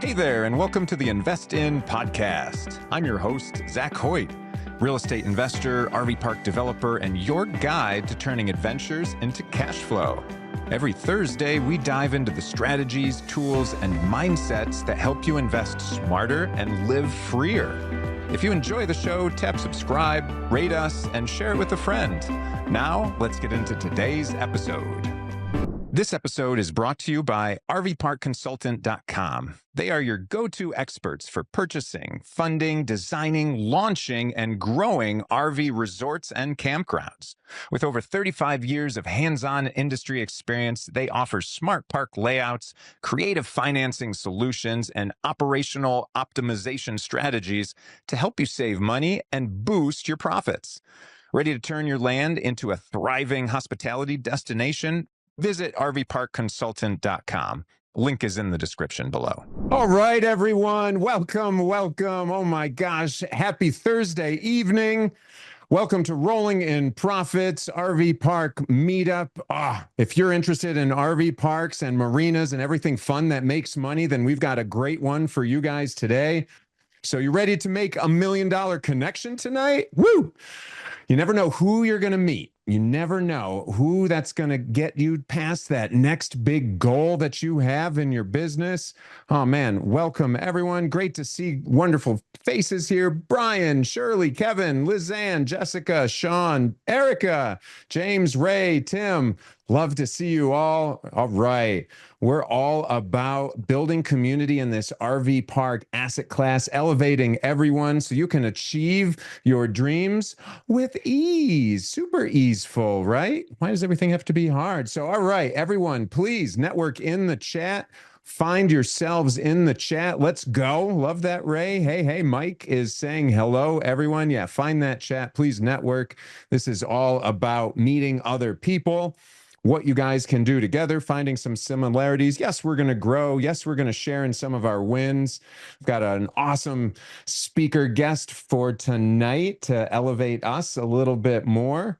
Hey there, and welcome to the Invest In podcast. I'm your host, Zac Hoyt, real estate investor, RV park developer, and your guide to turning adventures into cash flow. Every Thursday, we dive into the strategies, tools, and mindsets that help you invest smarter and live freer. If you enjoy the show, tap subscribe, rate us, and share it with a friend. Now, let's get into today's episode. This episode is brought to you by RVParkConsultant.com. They are your go-to experts for purchasing, funding, designing, launching, and growing RV resorts and campgrounds. With over 35 years of hands-on industry experience, they offer smart park layouts, creative financing solutions, and operational optimization strategies to help you save money and boost your profits. Ready to turn your land into a thriving hospitality destination? Visit RVParkConsultant.com. Link is in the description below. All right, everyone. Welcome. Oh my gosh. Happy Thursday evening. Welcome to Rolling in Profits RV Park Meetup. If you're interested in RV parks and marinas and everything fun that makes money, then we've got a great one for you guys today. So you ready to make $1 million connection tonight? Woo! You never know who you're going to meet. You never know who that's going to get you past that next big goal that you have in your business. Oh, man. Welcome, everyone. Great to see wonderful faces here. Brian, Shirley, Kevin, Lizanne, Jessica, Sean, Erica, James, Ray, Tim. Love to see you all. All right. We're all about building community in this RV park asset class, elevating everyone so you can achieve your dreams with ease, super easeful, right? Why does everything have to be hard? So, all right, everyone, please network in the chat. Find yourselves in the chat. Let's go. Love that, Ray. Hey, Mike is saying hello, everyone. Yeah, find that chat. Please network. This is all about meeting other people, what you guys can do together, finding some similarities. Yes, we're going to grow. Yes, we're going to share in some of our wins. We've got an awesome speaker guest for tonight to elevate us a little bit more.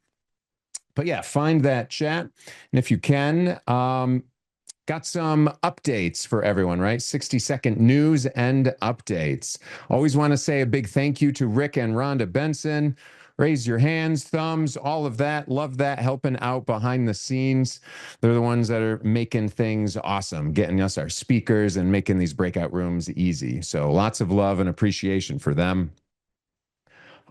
But yeah, find that chat. And if you can, got some updates for everyone, right? 60-second news and updates. Always want to say a big thank you to Rick and Rhonda Benson. Raise your hands, thumbs, all of that. Love that, helping out behind the scenes. They're the ones that are making things awesome, getting us our speakers and making these breakout rooms easy. So lots of love and appreciation for them.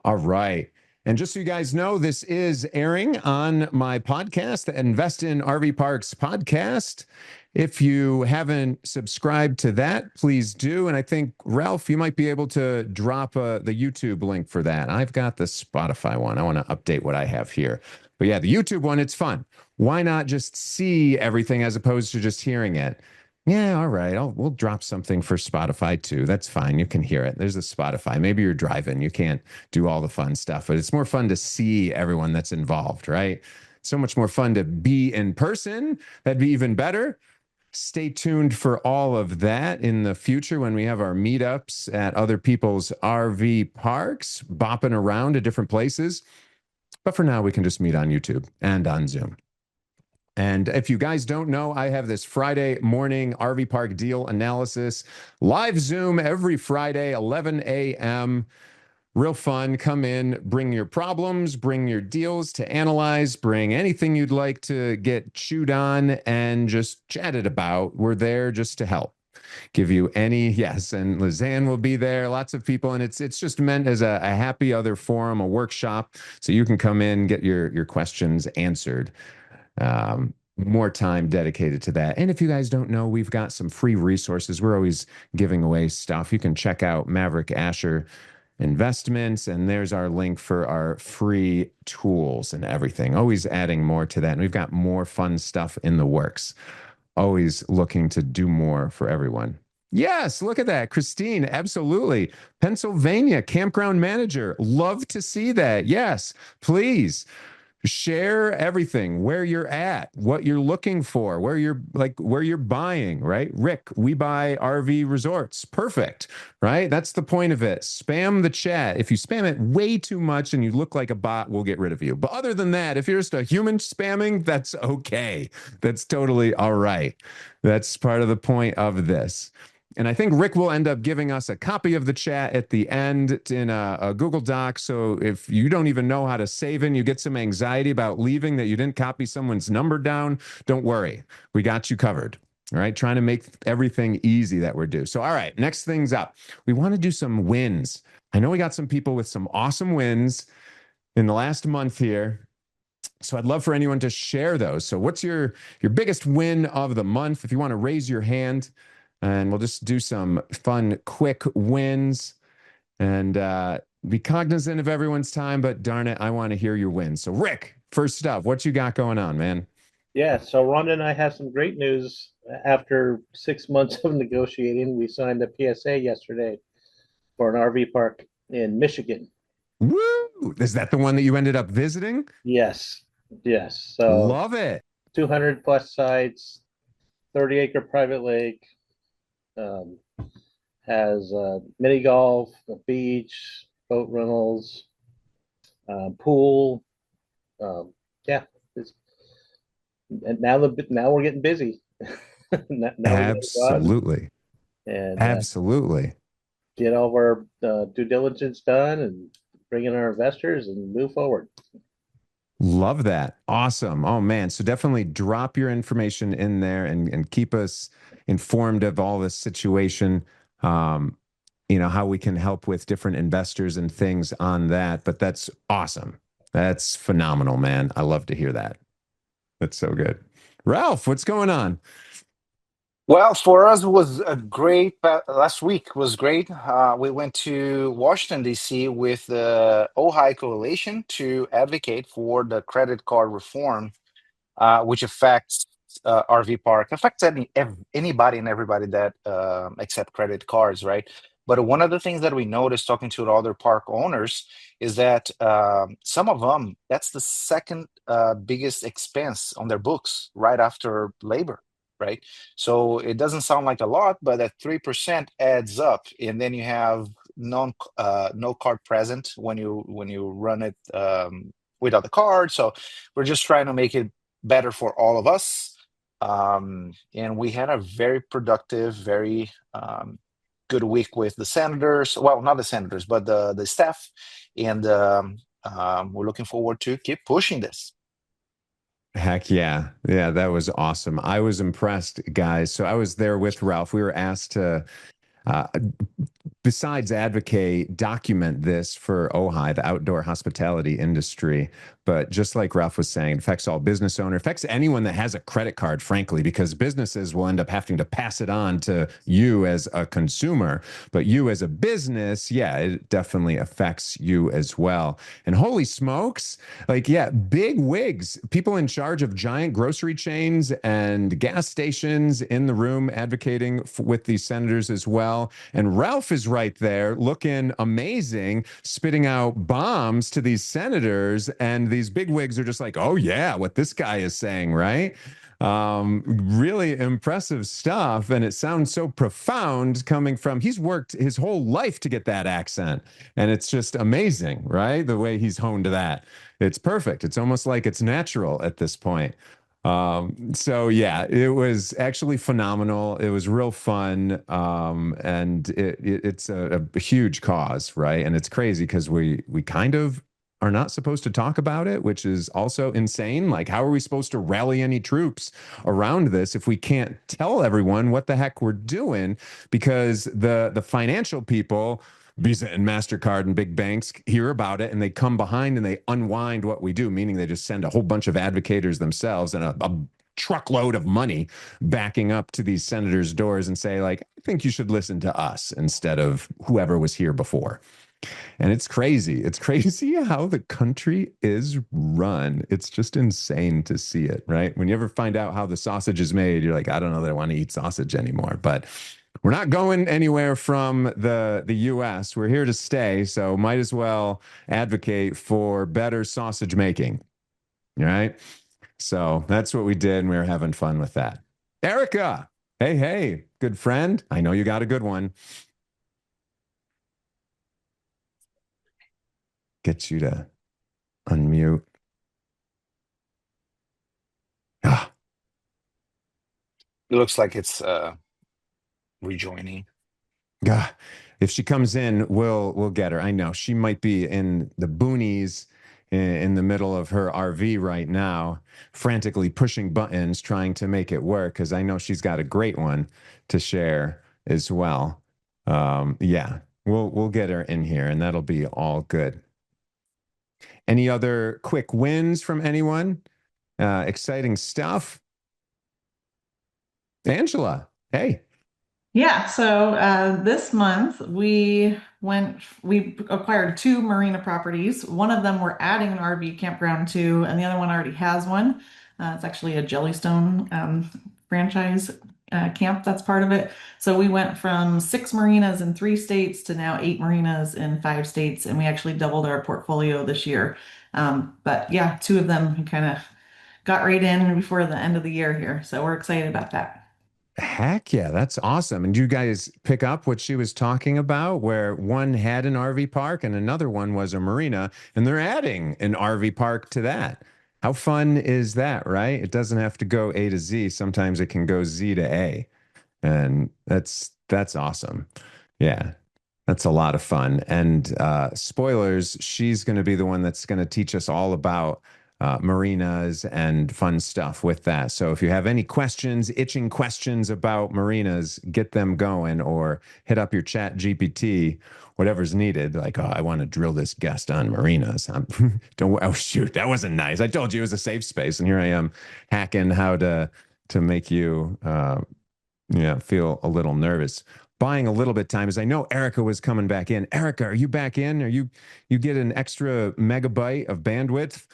All right. And just so you guys know, this is airing on my podcast, the Invest in RV Parks podcast. If you haven't subscribed to that, please do. And I think, Ralph, you might be able to drop the YouTube link for that. I've got the Spotify one. I want to update what I have here. But yeah, the YouTube one, it's fun. Why not just see everything as opposed to just hearing it? Yeah, all right. We'll drop something for Spotify too. That's fine. You can hear it. There's a Spotify. Maybe you're driving. You can't do all the fun stuff, but it's more fun to see everyone that's involved, right? So much more fun to be in person. That'd be even better. Stay tuned for all of that in the future when we have our meetups at other people's RV parks, bopping around to different places. But for now, we can just meet on YouTube and on Zoom. And if you guys don't know, I have this Friday morning RV park deal analysis, live Zoom every Friday, 11 a.m. Real fun. Come in, bring your problems, bring your deals to analyze, bring anything you'd like to get chewed on and just chat it about. We're there just to help. Give you any, yes, and Lizanne will be there, lots of people, and it's just meant as a happy other forum, a workshop, so you can come in, get your questions answered. More time dedicated to that. And if you guys don't know, we've got some free resources. We're always giving away stuff. You can check out Maverick Asher Investments, and there's our link for our free tools and everything. Always adding more to that. And we've got more fun stuff in the works. Always looking to do more for everyone. Yes, look at that. Christine, absolutely. Pennsylvania campground manager. Love to see that. Yes, please. Share everything, where you're at, what you're looking for, where you're buying, right? Rick, we buy RV resorts. Perfect, right? That's the point of it. Spam the chat. If you spam it way too much and you look like a bot, we'll get rid of you. But other than that, if you're just a human spamming, that's okay. That's totally all right. That's part of the point of this. And I think Rick will end up giving us a copy of the chat at the end in a Google Doc. So if you don't even know how to save in, you get some anxiety about leaving that you didn't copy someone's number down, don't worry. We got you covered. All right. Trying to make everything easy that we're due. So, all right. Next things up. We want to do some wins. I know we got some people with some awesome wins in the last month here. So I'd love for anyone to share those. So what's your biggest win of the month? If you want to raise your hand, and we'll just do some fun, quick wins and be cognizant of everyone's time. But darn it, I want to hear your wins. So Rick, first up, what you got going on, man? Yeah, so Rhonda and I have some great news. After 6 months of negotiating, we signed a PSA yesterday for an RV park in Michigan. Woo! Is that the one that you ended up visiting? Yes, yes. So Love it. 200 plus sites, 30-acre private lake, um, has mini golf, a beach, boat rentals, pool. Yeah, it's, and now we're getting busy. Now we got to go out Absolutely. and Absolutely. get all of our due diligence done and bring in our investors and move forward. Love that. Awesome. Oh man. So definitely drop your information in there and keep us informed of all this situation. Um, how we can help with different investors and things on that. But that's awesome. That's phenomenal, man. I love to hear that. That's so good. Ralph, what's going on? Well, for us, it was a great last week was great. We went to Washington, D.C. with the Ojai Coalition to advocate for the credit card reform, which affects RV park, affects anybody and everybody that accept credit cards, right? But one of the things that we noticed talking to the other park owners is that some of them, that's the second biggest expense on their books right after labor, right? So it doesn't sound like a lot, but that 3% adds up. And then you have no card present when you run it without the card. So we're just trying to make it better for all of us. And we had a very productive, very good week with the senators. Well, not the senators, but the staff. And we're looking forward to keep pushing this. Heck yeah. Yeah, that was awesome. I was impressed, guys. So I was there with Ralph. We were asked to uh, besides advocate, document this for Ojai, the outdoor hospitality industry. But just like Ralph was saying, it affects all business owners, affects anyone that has a credit card, frankly, because businesses will end up having to pass it on to you as a consumer. But you as a business, yeah, it definitely affects you as well. And holy smokes, like, yeah, big wigs, people in charge of giant grocery chains and gas stations in the room advocating with these senators as well. And Ralph is right there looking amazing, spitting out bombs to these senators. And these bigwigs are just like, oh, yeah, what this guy is saying, right? Really impressive stuff. And it sounds so profound coming from, he's worked his whole life to get that accent. And it's just amazing, right? The way he's honed to that. It's perfect. It's almost like it's natural at this point. So yeah, it was actually phenomenal. It was real fun. And it's a huge cause, right? And it's crazy because we kind of are not supposed to talk about it, which is also insane. Like, how are we supposed to rally any troops around this if we can't tell everyone what the heck we're doing? Because the financial people, Visa and MasterCard and big banks hear about it and they come behind and they unwind what we do, meaning they just send a whole bunch of advocators themselves and a truckload of money backing up to these senators' doors and say, like, I think you should listen to us instead of whoever was here before. And it's crazy. It's crazy how the country is run. It's just insane to see it, right? When you ever find out how the sausage is made, you're like, I don't know that I want to eat sausage anymore. But we're not going anywhere from the US. We're here to stay, so might as well advocate for better sausage making. All right? So that's what we did, and we were having fun with that. Erica, hey, hey, good friend. I know you got a good one. Get you to unmute. Ah, It looks like it's rejoining. God, if she comes in, we'll get her. I know she might be in the boonies in the middle of her RV right now, frantically pushing buttons, trying to make it work. Because I know she's got a great one to share as well. Yeah, we'll get her in here, and that'll be all good. Any other quick wins from anyone? Exciting stuff. Angela, hey. Yeah, so this month we acquired two marina properties. One of them we're adding an RV campground to, and the other one already has one. It's actually a Jellystone franchise camp that's part of it. So we went from 6 marinas in 3 states to now 8 marinas in 5 states, and we actually doubled our portfolio this year. But yeah, two of them kind of got right in before the end of the year here, so we're excited about that. Heck yeah, that's awesome. And you guys pick up what she was talking about, where one had an RV park and another one was a marina, and they're adding an RV park to that. How fun is that, right? It doesn't have to go A to Z. Sometimes it can go Z to A. And that's awesome. Yeah. That's a lot of fun. And spoilers, she's going to be the one that's going to teach us all about marinas and fun stuff with that. So if you have any questions, itching questions about marinas, get them going or hit up your chat GPT, whatever's needed. Like, oh, I want to drill this guest on marinas. Don't, oh, shoot, that wasn't nice. I told you it was a safe space. And here I am hacking how to make you yeah, feel a little nervous. Buying a little bit time as I know Erica was coming back in. Erica, are you back in? Are you get an extra megabyte of bandwidth?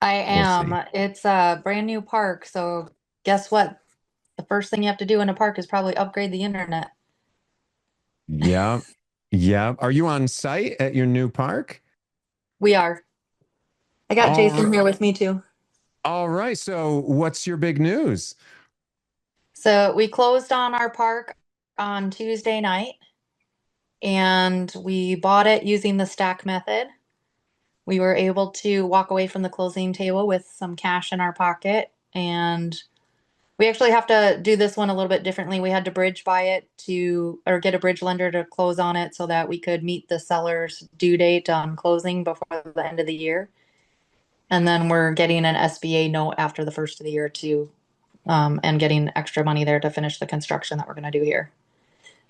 I We'll am. see. It's a brand new park, so guess what? The first thing you have to do in a park is probably upgrade the internet. Yeah. Yeah. Are you on site at your new park? We are. I got All Jason right. here with me too. All right. So what's your big news? So we closed on our park on Tuesday night and we bought it using the stack method. We were able to walk away from the closing table with some cash in our pocket, and we actually have to do this one a little bit differently. We had to bridge buy it or get a bridge lender to close on it so that we could meet the seller's due date on closing before the end of the year. And then we're getting an SBA note after the first of the year too, and getting extra money there to finish the construction that we're going to do here.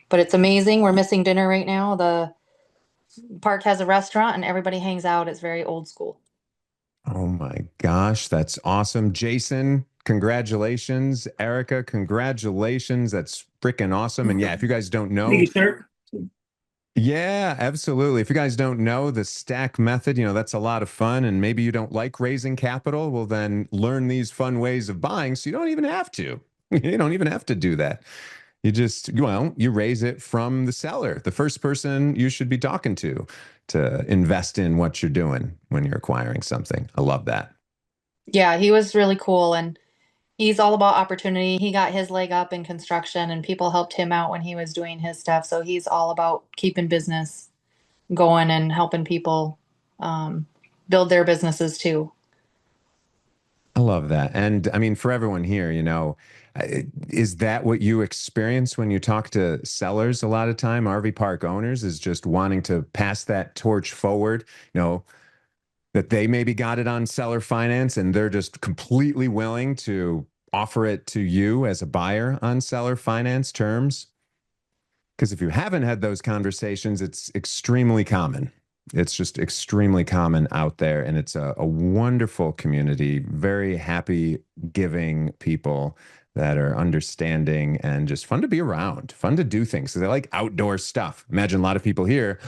But it's amazing. We're missing dinner right now. The park has a restaurant and everybody hangs out. It's very old school. Oh my gosh, that's awesome. Jason, congratulations. Erica, congratulations. That's freaking awesome. And yeah, if you guys don't know, Thank you, sir. yeah, absolutely. If you guys don't know the stack method, that's a lot of fun. And maybe you don't like raising capital, well, then learn these fun ways of buying so you don't even have to. You don't even have to do that. You raise it from the seller, the first person you should be talking to invest in what you're doing when you're acquiring something. I love that. Yeah, he was really cool and he's all about opportunity. He got his leg up in construction and people helped him out when he was doing his stuff. So he's all about keeping business going and helping people build their businesses too. I love that. And I mean, for everyone here, is that what you experience when you talk to sellers a lot of time, RV park owners, is just wanting to pass that torch forward, that they maybe got it on seller finance and they're just completely willing to offer it to you as a buyer on seller finance terms? Because if you haven't had those conversations, it's extremely common. It's just extremely common out there. And it's a wonderful community, very happy, giving people that are understanding and just fun to be around, fun to do things. So they like outdoor stuff. Imagine a lot of people here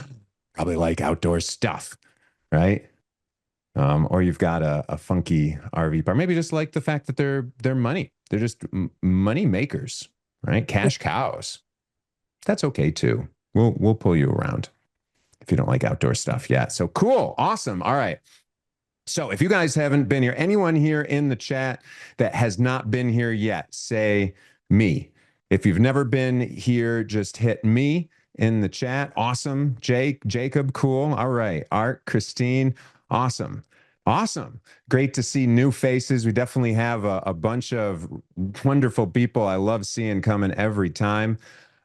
probably like outdoor stuff, right? Or you've got a funky RV park. Maybe just like the fact that they're money. They're just money makers, right? Cash cows. That's okay too. We'll pull you around if you don't like outdoor stuff yet. So cool. Awesome. All right. So if you guys haven't been here, anyone here in the chat that has not been here yet, say me. If you've never been here, just hit me in the chat. Awesome. Jacob, cool. All right. Art, Christine, awesome. Awesome. Great to see new faces. We definitely have a bunch of wonderful people I love seeing coming every time.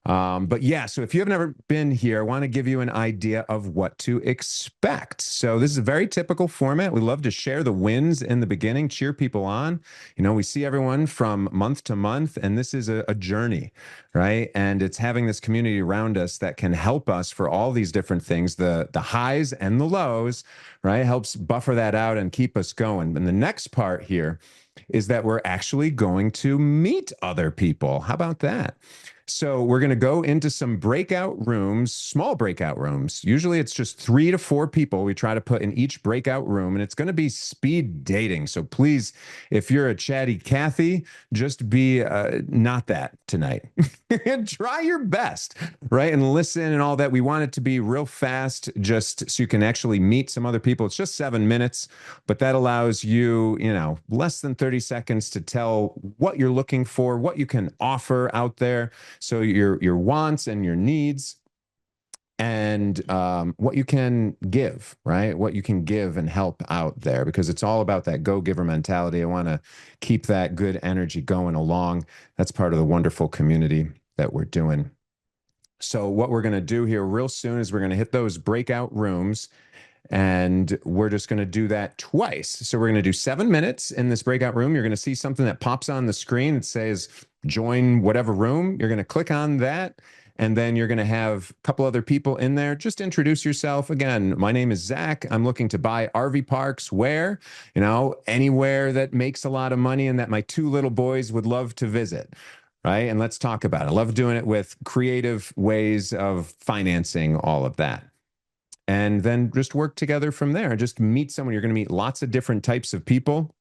But yeah, so if you have never been here, I want to give you an idea of what to expect. So this is a very typical format. We love to share the wins in the beginning, cheer people on. You know, we see everyone from month to month, and this is a journey, right? And it's having this community around us that can help us for all these different things, the highs and the lows, right? Helps buffer that out and keep us going. And the next part here is that we're actually going to meet other people. How about that? So we're going to go into some breakout rooms, small breakout rooms. Usually it's just 3 to 4 people we try to put in each breakout room, and it's going to be speed dating. So please, if you're a chatty Cathy, just be not that tonight. Try your best, right? And listen and all that. We want it to be real fast, just so you can actually meet some other people. It's just 7 minutes, but that allows you, you know, less than 30 seconds to tell what you're looking for, what you can offer out there. So your wants and your needs, and what you can give, right? What you can give and help out there, because it's all about that go-giver mentality. I want to keep that good energy going along. That's part of the wonderful community that we're doing. So what we're going to do here real soon is we're going to hit those breakout rooms, and we're just going to do that twice. So we're going to do 7 minutes in this breakout room. You're going to see something that pops on the screen. It says join whatever room. You're going to click on that, and then you're going to have a couple other people in there. Just introduce yourself. Again, my name is Zac. I'm looking to buy RV parks where, you know, anywhere that makes a lot of money and that my 2 little boys would love to visit. Right. And let's talk about it. I love doing it with creative ways of financing all of that. And then just work together from there. Just meet someone. You're going to meet lots of different types of people.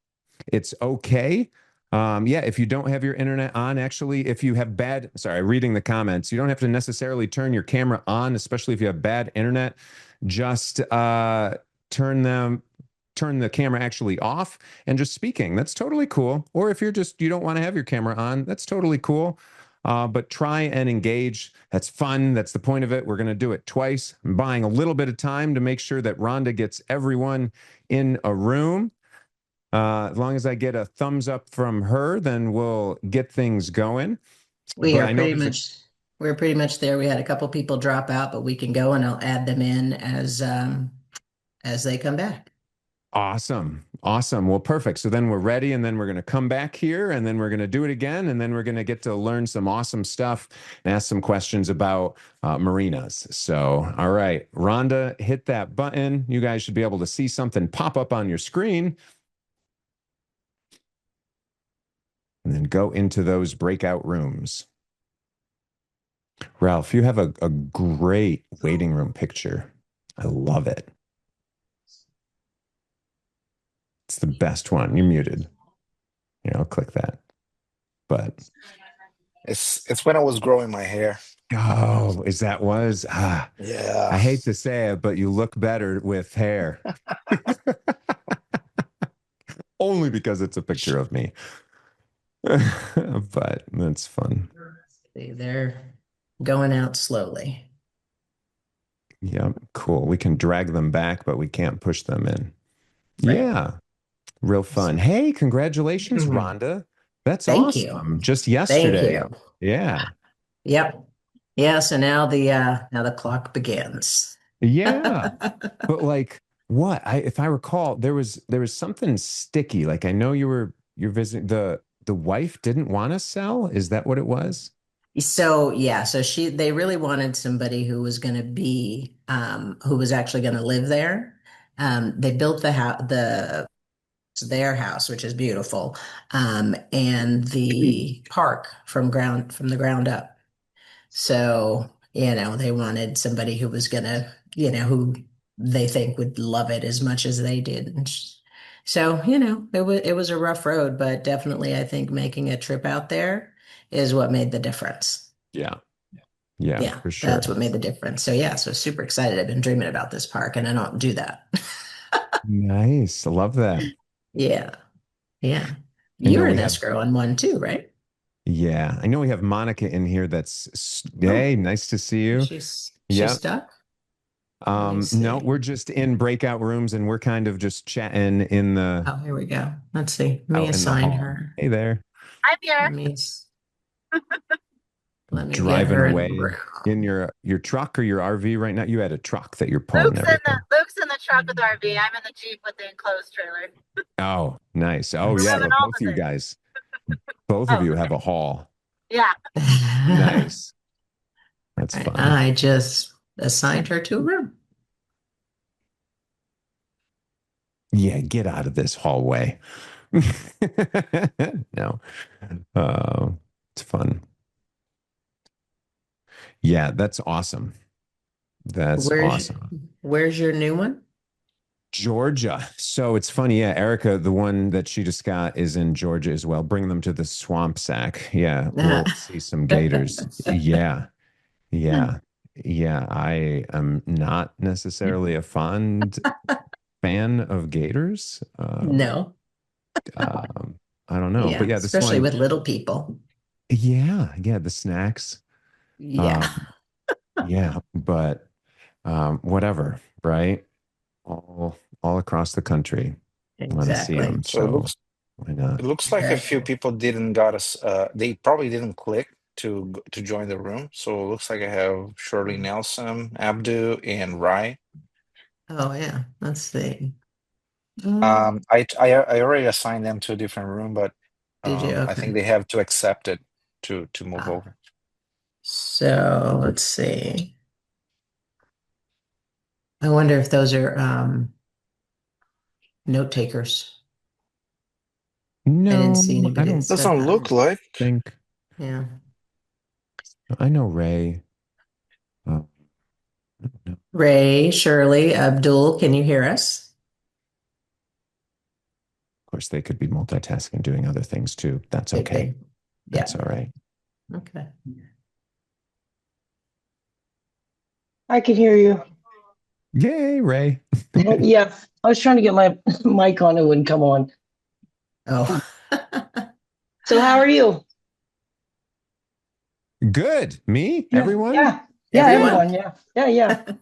It's okay. Yeah, if you don't have your internet on, actually, if you have reading the comments, you don't have to necessarily turn your camera on, especially if you have bad internet. Just turn the camera actually off and just speaking. That's totally cool. Or if you don't want to have your camera on, that's totally cool. But try and engage. That's fun. That's the point of it. We're going to do it twice. I'm buying a little bit of time to make sure that Rhonda gets everyone in a room. As long as I get a thumbs up from her, then we'll get things going. We're pretty much there. We had a couple people drop out, but we can go, and I'll add them in as they come back. Awesome. Well, perfect. So then we're ready, and then we're going to come back here, and then we're going to do it again, and then we're going to get to learn some awesome stuff and ask some questions about marinas. So, all right, Rhonda, hit that button. You guys should be able to see something pop up on your screen. And then go into those breakout rooms. Ralph, you have a great waiting room picture. I love it. It's the best one. You're muted. Yeah, I'll click that. But It's when I was growing my hair. oh, Yeah. I hate to say it, but you look better with hair. Only because it's a picture of me. But that's fun. They're going out slowly. Yep, cool. We can drag them back, but we can't push them in. Right. Yeah, real fun. Hey, congratulations, Rhonda. That's Thank awesome. you. Just yesterday. Thank you. Yeah. Yep. Yeah. So now the clock begins. Yeah. But like what? If I recall, there was something sticky. Like I know you're visiting the wife didn't want to sell. Is that what it was? So yeah, they really wanted somebody who was going to be who was actually going to live there. They built their house, which is beautiful, and the park from the ground up. So, they wanted somebody who was going to, who they think would love it as much as they did. And so, it was a rough road, but definitely I think making a trip out there is what made the difference. Yeah, for sure. That's what made the difference. So yeah, so super excited. I've been dreaming about this park, and I don't do that. Nice. I love that. Yeah. You're an escrow on one too, right? Yeah. I know we have Monica in here. Hey, nice to see you. She's stuck. Yep. She's stuck. Cool. We can drag them back, but we can't push them in. She's stuck. Let me No, see. we're just in breakout rooms and we're kind of just chatting in the Oh, here we go. Let's see. Let me out in the assign hall. her. Hey there. I'm here. Let me get Driving her in the away in room. your truck or your RV right now? You had a truck that you're pulling Luke's in everything. the truck with RV. I'm in the Jeep with the enclosed trailer. Oh, nice. Oh Let's yeah, We're see. living both of you opposite. guys, both of Oh, you have a haul. yeah. Nice. That's All right, fun. I just assigned her to a room. Yeah, get out of this hallway. No. It's fun. Yeah, that's awesome. That's Where's awesome. where's your new one? Georgia. So it's funny. Yeah, Erica, the one that she just got is in Georgia as well. Bring them to the swamp sack. Yeah, we'll see some gators. Yeah, yeah, yeah. I am not necessarily a fond fan of gators. No. Um, I don't know, but Yeah, yeah, this especially one, with little people. yeah, yeah, the snacks. Yeah, Um, yeah, but whatever, right? All across the country. Want to see exactly. them, So it so looks why not? it looks like a Very few cool. people didn't got us. They probably didn't click to join the room. So it looks like I have Shirley Nelson, Abdu, and Rai. Oh yeah, let's see. I already assigned them to a different room, but Did you? I think Okay. they have to accept it to move Ah, over. so let's see. I wonder if those are note takers. I didn't see No, I anybody that don't said Doesn't that. look like. think. Yeah. I know Ray. I don't know. Of Ray, Shirley, Abdul, can you hear us? course, they could be multitasking, doing other things too. That's Could okay. be. That's Yeah. all right. Okay. I can hear you. Yay, Ray. Yeah, I was trying to get my mic on, it wouldn't come on. Oh. So how are you? Good. Me? Yeah, Everyone? yeah, Yeah. everyone, yeah.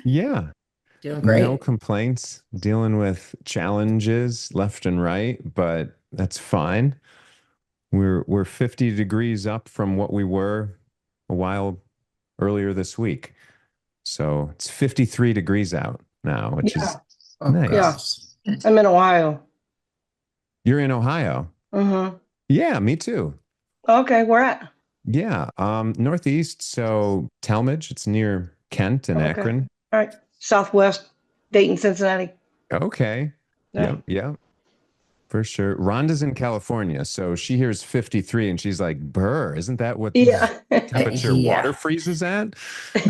Yeah. Doing No great. complaints. Dealing with challenges left and right, but that's fine. We're 50 degrees up from what we were a while earlier this week. So it's 53 degrees out now, which is Yeah, Oh yeah. nice. gosh. I'm in Ohio. You're in Ohio. Mm-hmm. Yeah, me too. Okay, where at? Yeah, northeast. So Talmadge, it's near Kent and Okay, Akron. all right. Southwest, Dayton, Cincinnati. Okay. Yeah. Yep, yep, for sure. Rhonda's in California, so she hears 53 and she's like, "Burr, isn't that what Yeah. temperature Yeah. water freezes at?"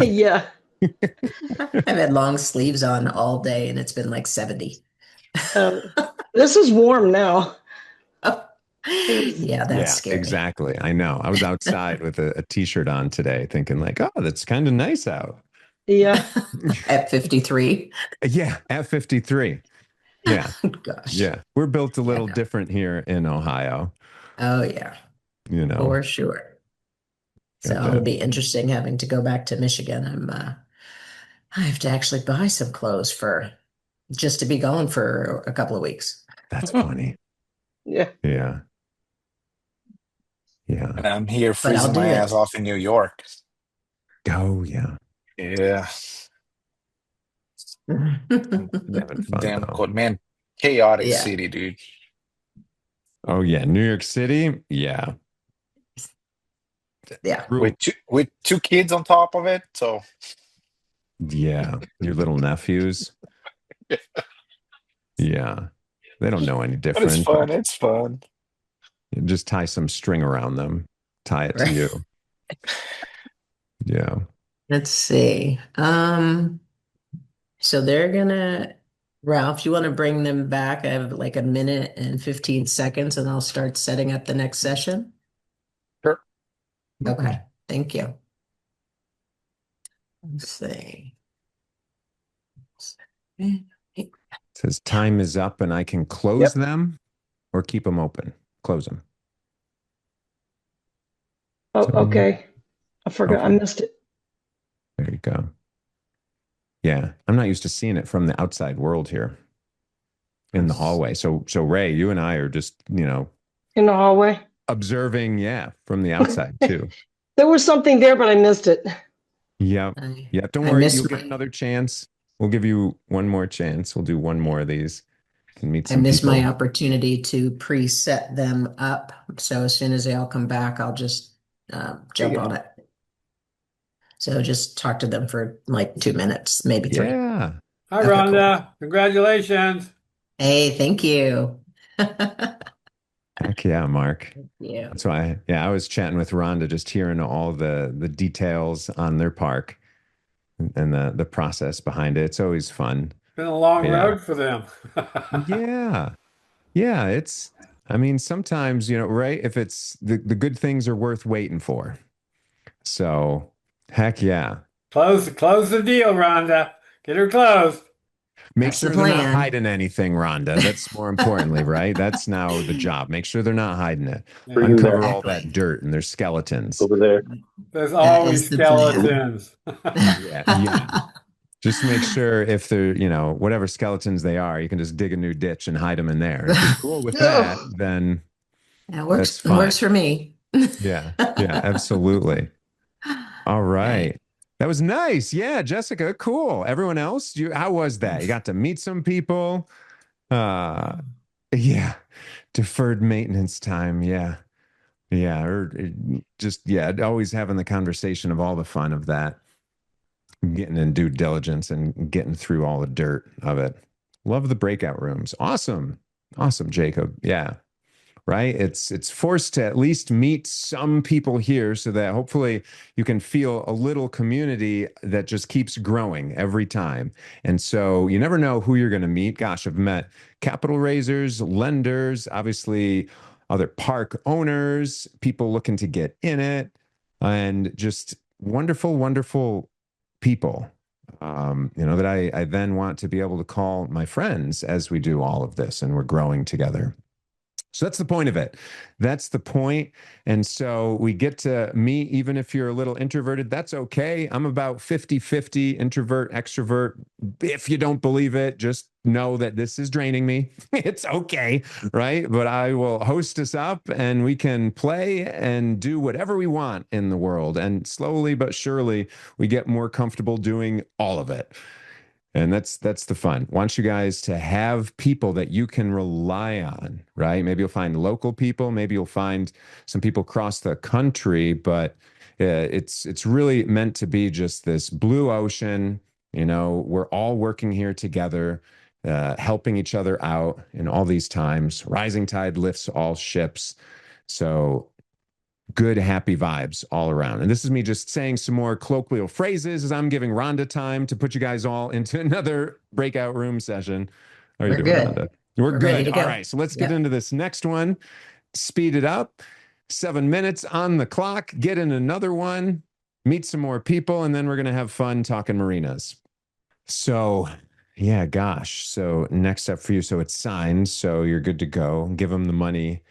Yeah. I've had long sleeves on all day and it's been like 70. Um, this is warm now. Yeah, that's Yeah, scary. exactly. I know. I was outside with a t-shirt on today, thinking like, "Oh, that's kind of nice out." Yeah. At 53. Yeah, at 53. Yeah, Gosh. yeah. We're built a Yeah, little no. different here in Ohio, Oh yeah, you know. for sure. So Got it'll to, be interesting having to go back to Michigan. I have to actually buy some clothes for just to be gone for a couple of weeks. that's funny. Yeah. Yeah, And yeah. I'm here But I'll freezing do my ass it. off in New York. Oh, yeah. Yeah, Having fun damn though. cold, man. Chaotic Yeah, city, dude. Oh yeah, New York City. Yeah. yeah. Real- With two kids on top of it. So Yeah. Your little nephews. Yeah. They don't know any but it's different. fun. It's fun. You just tie some string around them. Tie it to Right. you. Yeah. Let's see. So they're gonna, Ralph, you want to bring them back? I have like a minute and 15 seconds and I'll start setting up the next session. Sure. Okay, thank you. Let's see. It says time is up and I can close Yep. them or keep them open. Close them. Oh, So, okay. I forgot. I okay. missed it. There you go. Yeah. I'm not used to seeing it from the outside world here in the hallway. So Ray, you and I are just, In the hallway. observing, yeah, from the outside too. There was something there, but I missed it. Yeah. I, Yeah. Don't I worry. miss You'll get my another chance. We'll give you one more chance. We'll do one more of these. Can meet I some miss my people. opportunity to preset them up. So as soon as they all come back, I'll just jump Yeah. on it. So just talk to them for like 2 minutes, maybe 3. Yeah. Hi, Okay, cool. Rhonda. Congratulations. Hey, thank you. Heck yeah, Mark. Yeah. That's why, yeah, I was chatting with Rhonda, just hearing all the details on their park and the process behind it. It's always fun. Been a long Yeah. road for them. Yeah. Yeah. I mean, sometimes, right? If it's the good things are worth waiting for. So heck yeah. Close the deal, Rhonda. Get her closed. Make That's the sure they're not plan. hiding anything, Rhonda. That's more importantly, right? That's now the job. Make sure they're not hiding it. Yeah. Uncover all Exactly. that dirt and their skeletons. Over there. There's That always is the plan. skeletons. Yeah. Yeah. Just make sure if they're, whatever skeletons they are, you can just dig a new ditch and hide them in there. If you're cool with that, then That that's works. fine. Works for me. Yeah. Yeah, absolutely. All right. That was nice. Yeah, Jessica, cool. Everyone else, how was that? You got to meet some people. Yeah. Deferred maintenance time. Yeah. Yeah. Or just, yeah, always having the conversation of all the fun of that. Getting in due diligence and getting through all the dirt of it. Love the breakout rooms. Awesome. Awesome, Jacob. Yeah. Right. It's forced to at least meet some people here so that hopefully you can feel a little community that just keeps growing every time. And so you never know who you're going to meet. Gosh, I've met capital raisers, lenders, obviously other park owners, people looking to get in it, and just wonderful, wonderful people, that I then want to be able to call my friends as we do all of this and we're growing together. So that's the point of it. That's the point. And so we get to meet, even if you're a little introverted, that's okay. I'm about 50-50 introvert, extrovert. If you don't believe it, just know that this is draining me. It's okay, right? But I will host us up and we can play and do whatever we want in the world. And slowly but surely, we get more comfortable doing all of it. And that's the fun. Want you guys to have people that you can rely on, right? Maybe you'll find local people, maybe you'll find some people across the country, but it's really meant to be just this blue ocean. We're all working here together, helping each other out in all these times. Rising tide lifts all ships. So good, happy vibes all around. And this is me just saying some more colloquial phrases as I'm giving Rhonda time to put you guys all into another breakout room session. How are you We're doing, good. Rhonda? We're ready good. to All go. right. So let's get Yep. into this next one. Speed it up. 7 minutes on the clock. Get in another one. Meet some more people. And then we're going to have fun talking marinas. So, yeah, gosh. So next up for you. So it's signed. So you're good to go. Give them the money,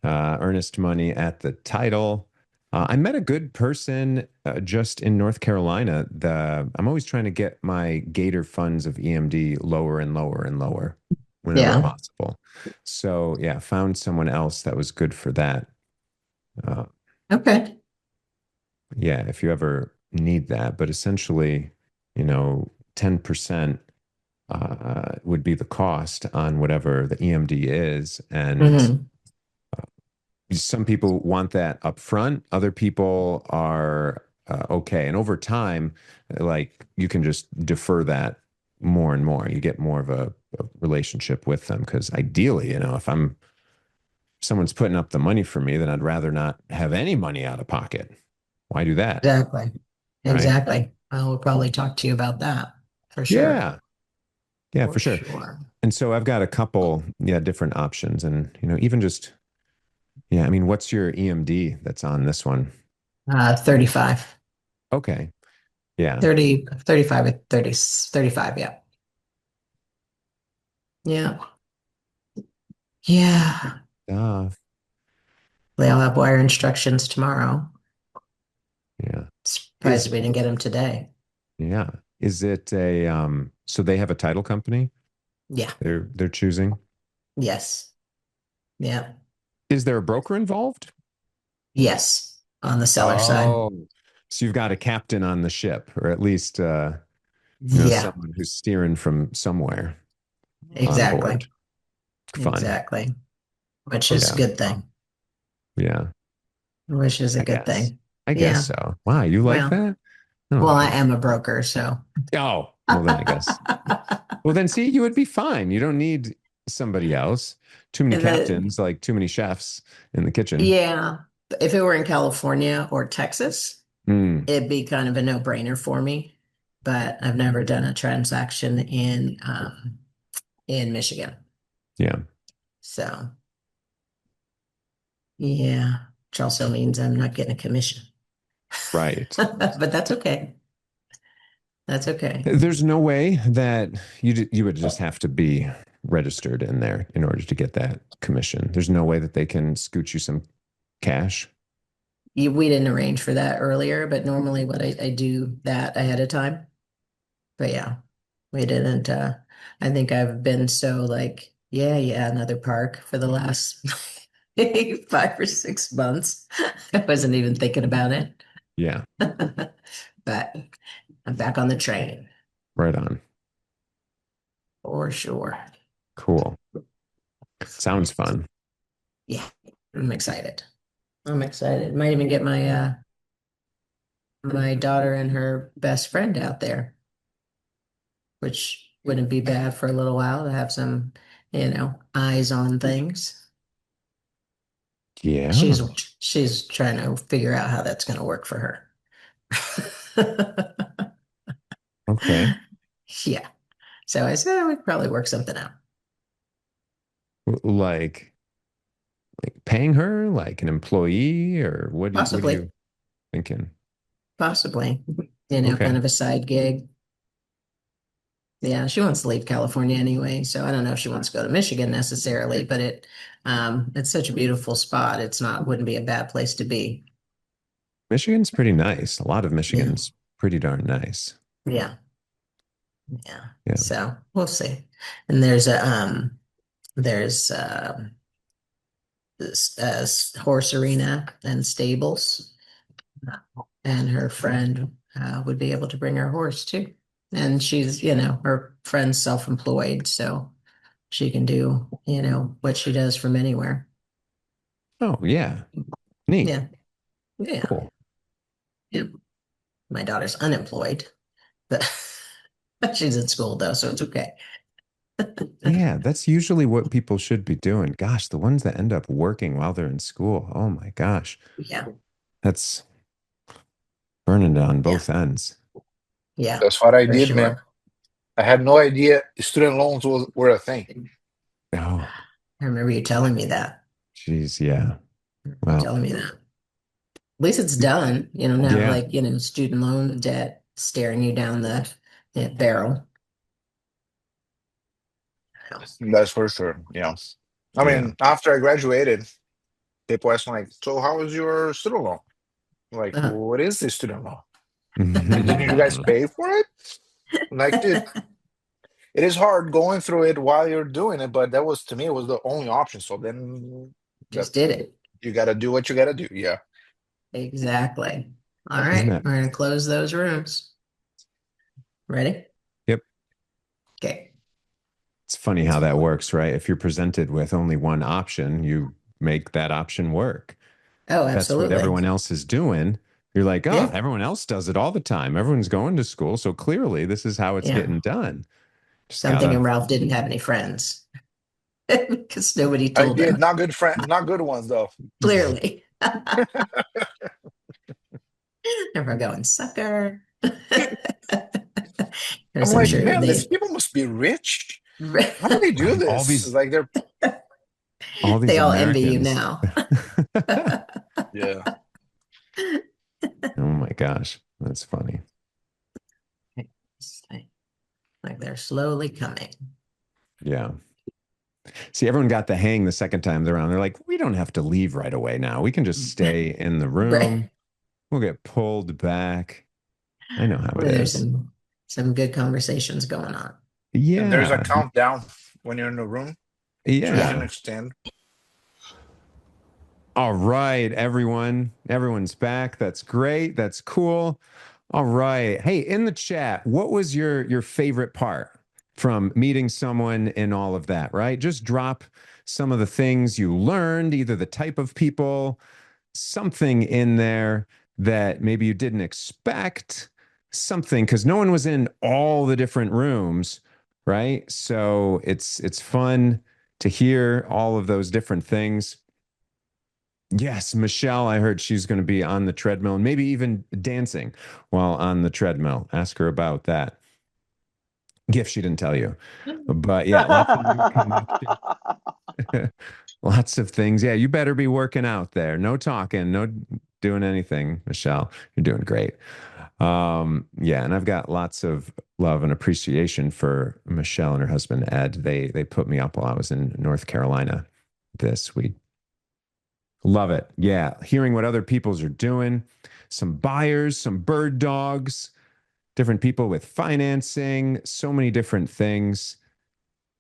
earnest money at the title. I met a good person just in North Carolina. I'm always trying to get my Gator funds of EMD lower and lower and lower whenever Yeah. possible. So yeah, found someone else that was good for that. Okay. Yeah, if you ever need that, but essentially, 10% would be the cost on whatever the EMD is, and Mhm. some people want that up front. Other people are okay. And over time, like you can just defer that more and more. You get more of a relationship with them because ideally, if someone's putting up the money for me, then I'd rather not have any money out of pocket. Why do that? Exactly. Right? Exactly. I will probably talk to you about that for sure. Yeah. Yeah, for sure. And so I've got a couple, different options. And, even just, I mean, what's your EMD that's on this one? 35. Okay. Yeah. 35 at 35. Yeah. Yeah. Yeah. They'll have wire instructions tomorrow. Yeah. Surprised we didn't get them today. Yeah. Is it a so they have a title company Yeah. they're choosing? Yes. Yeah. Is there a broker involved? Yes. On the seller side. Oh, so you've got a captain on the ship, or at least Yeah. someone who's steering from somewhere on Exactly. board. Fun. Exactly. Which is a Yeah. good thing. Yeah. Which is a I good guess. thing. I guess Yeah. so. Wow, you like Well, that? Oh, well, I good. am a broker, so. Oh, well then I guess. Well then see, you would be fine. You don't need somebody else. Too many The, captains, like too many chefs in the kitchen. yeah. If it were in California or Texas, Mm, it'd be kind of a no-brainer for me. But I've never done a transaction in Michigan. yeah. So yeah, which also means I'm not getting a commission. Right. But that's okay. That's okay. There's no way that you would just have to be registered in there in order to get that commission. There's no way that they can scoot you some cash. We didn't arrange for that earlier, but normally what I do that ahead of time. But yeah, we didn't. I think I've been so like, yeah, another park for the last 5 or 6 months. I wasn't even thinking about it. Yeah. But I'm back on the train Right on. for sure. Cool. Sounds fun. Yeah, I'm excited. I'm excited. Might even get my daughter and her best friend out there, which wouldn't be bad for a little while to have some, eyes on things. Yeah. She's trying to figure out how that's going to work for her. Okay. Yeah. So I said we could probably work something out. Like paying her like an employee, or what are Possibly, you thinking? possibly, Okay. kind of a side gig. Yeah, she wants to leave California anyway, so I don't know if she wants to go to Michigan necessarily, but it's such a beautiful spot. Wouldn't be a bad place to be. Michigan's pretty nice. A lot of Yeah, Michigan's pretty darn nice. yeah, yeah. Yeah. So we'll see. And there's this horse arena and stables, and her friend would be able to bring her horse too. And she's, her friend's self-employed, so she can do, what she does from anywhere. Oh, yeah. Neat. Yeah. Yeah. Cool. Yeah. My daughter's unemployed, but she's in school though, so it's okay. Yeah, that's usually what people should be doing. Gosh, the ones that end up working while they're in school. Oh my gosh. Yeah. That's burning it on Yeah. both ends. Yeah. That's what I For did, man. sure. I had no idea student loans were a thing. Oh, I remember you telling me that. geez. Yeah. Well, Well, telling me that. At least it's done, now yeah. like, student loan debt staring you down the barrel. That's for sure. I mean, after I graduated, people ask me like, "So how was your student loan?" I'm like, Uh-huh. what is this student loan? Didn't you guys pay for it? Like, dude, it is hard going through it while you're doing it, but that was to me it was the only option. So then Just did it. you got to do what you got to do. Yeah. Exactly. All Isn't right, that- we're gonna close those rooms. Ready? Yep. Okay. It's funny how that works, right? If you're presented with only one option, you make that option work. Oh, That's absolutely. what everyone else is doing. You're like, oh, Yeah. everyone else does it all the time. Everyone's going to school. So clearly this is how it's Yeah. getting done. Just So I'm thinking gotta, Ralph didn't have any friends because nobody I told did. him. Not good ones though. Clearly. Everyone going, sucker. I'm like, man, these people must be rich. How do they do Right, this? all these- like they're all these They all envy you Americans. now. yeah. Oh my gosh. That's funny. Like they're slowly coming. Yeah. See, everyone got the hang the second time they're on. They're like, we don't have to leave right away now. We can just stay in the room. Right. We'll get pulled back. I know how it There's is. some some good conversations going on. And there's a Yeah. countdown when you're in the room, so you Yeah. can extend. All right, everyone. Everyone's back. That's great. That's cool. All right. Hey, in the chat, what was your favorite part from meeting someone and all of that, right? Just drop some of the things you learned, either the type of people, something in there that maybe you didn't expect, something, because no one was in all the different rooms, right? So it's fun to hear all of those different things. Yes, Michelle, I heard she's going to be on the treadmill and maybe even dancing while on the treadmill. Ask her about that. Gift she didn't tell you. But yeah, lots of new connections. Lots of things. Yeah, you better be working out there. No talking, no doing anything, Michelle. You're doing great. Yeah, and I've got lots of love and appreciation for Michelle and her husband Ed. They put me up while I was in North Carolina this week. Love it. Yeah. Hearing what other people's are doing, some buyers, some bird dogs, different people with financing, so many different things.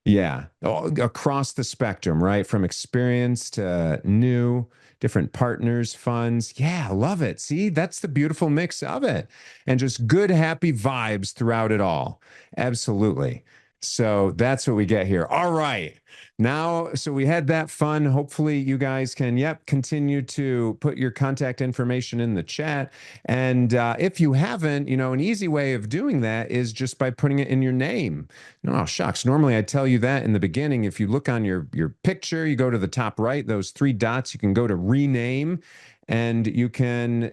Yeah. All across the spectrum, right? From experience to new, different partners, funds. Yeah. Love it. See, that's the beautiful mix of it. And just good, happy vibes throughout it all. Absolutely. So that's what we get here. All right. Now, so we had that fun. Hopefully, you guys can, continue to put your contact information in the chat. And if you haven't, an easy way of doing that is just by putting it in your name. No, shucks. Normally, I tell you that in the beginning. If you look on your picture, you go to the top right, those three dots, you can go to rename, and you can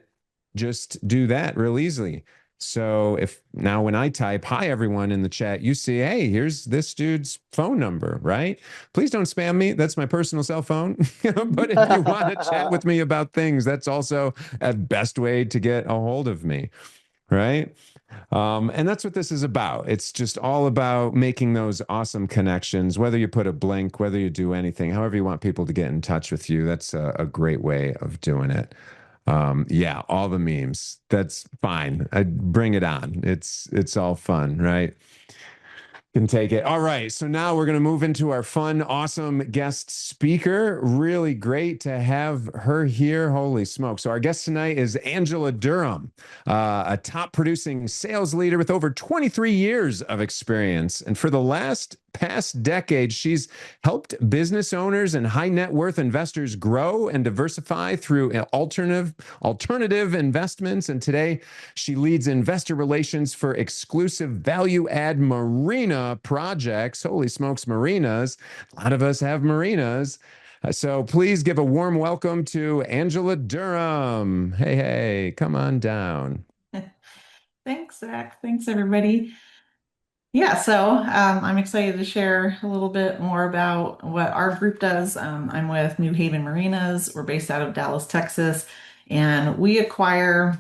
just do that real easily. So if now when I type hi everyone in the chat, you see, hey, here's this dude's phone number, right? Please don't spam me. That's my personal cell phone. But if you want to chat with me about things, that's also a best way to get a hold of me, right? And that's what this is about. It's just all about making those awesome connections, whether you put a blank, whether you do anything, however you want people to get in touch with you. That's a great way of doing it. Yeah, all the memes. That's fine. I bring it on. It's all fun, right? Can take it. All right. So now we're going to move into our fun, awesome guest speaker. Really great to have her here. Holy smoke. So our guest tonight is Angela Durham, a top producing sales leader with over 23 years of experience. And for the past decade, she's helped business owners and high net worth investors grow and diversify through alternative investments. And today she leads investor relations for exclusive value add marina projects. Holy smokes, marinas. A lot of us have marinas. So please give a warm welcome to Angela Durham. Hey, come on down. Thanks, Zach. Thanks, everybody. Yeah, so I'm excited to share a little bit more about what our group does. I'm with New Haven Marinas. We're based out of Dallas, Texas, and we acquire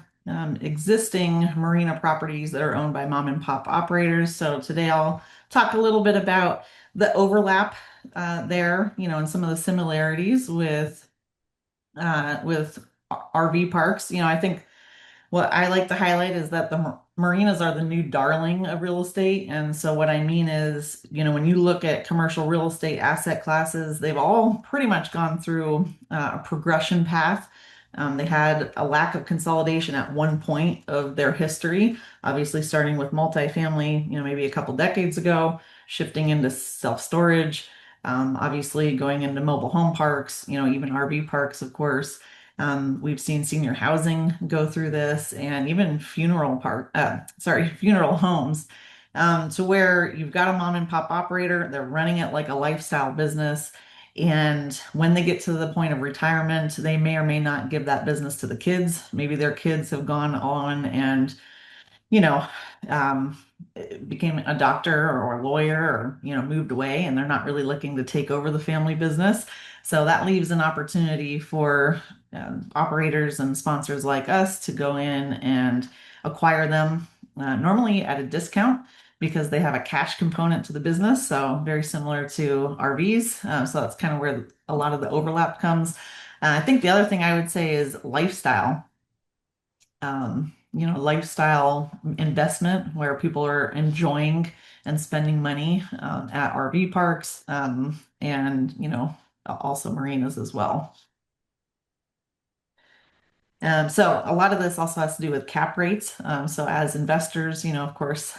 existing marina properties that are owned by mom and pop operators. So today I'll talk a little bit about the overlap there, and some of the similarities with RV parks. I think what I like to highlight is that the marinas are the new darling of real estate. And so what I mean is, when you look at commercial real estate asset classes, they've all pretty much gone through a progression path. They had a lack of consolidation at one point of their history, obviously starting with multifamily, maybe a couple decades ago, shifting into self-storage, obviously going into mobile home parks, even RV parks, of course. We've seen senior housing go through this, and even funeral homes, to where you've got a mom and pop operator, they're running it like a lifestyle business. And when they get to the point of retirement, they may or may not give that business to the kids. Maybe their kids have gone on and you know, um, became a doctor or a lawyer or, moved away and they're not really looking to take over the family business. So that leaves an opportunity for operators and sponsors like us to go in and acquire them, normally at a discount because they have a cash component to the business. So very similar to RVs. So that's kind of where a lot of the overlap comes. I think the other thing I would say is lifestyle. lifestyle investment where people are enjoying and spending money at RV parks, and also marinas as well. So a lot of this also has to do with cap rates. So as investors, of course,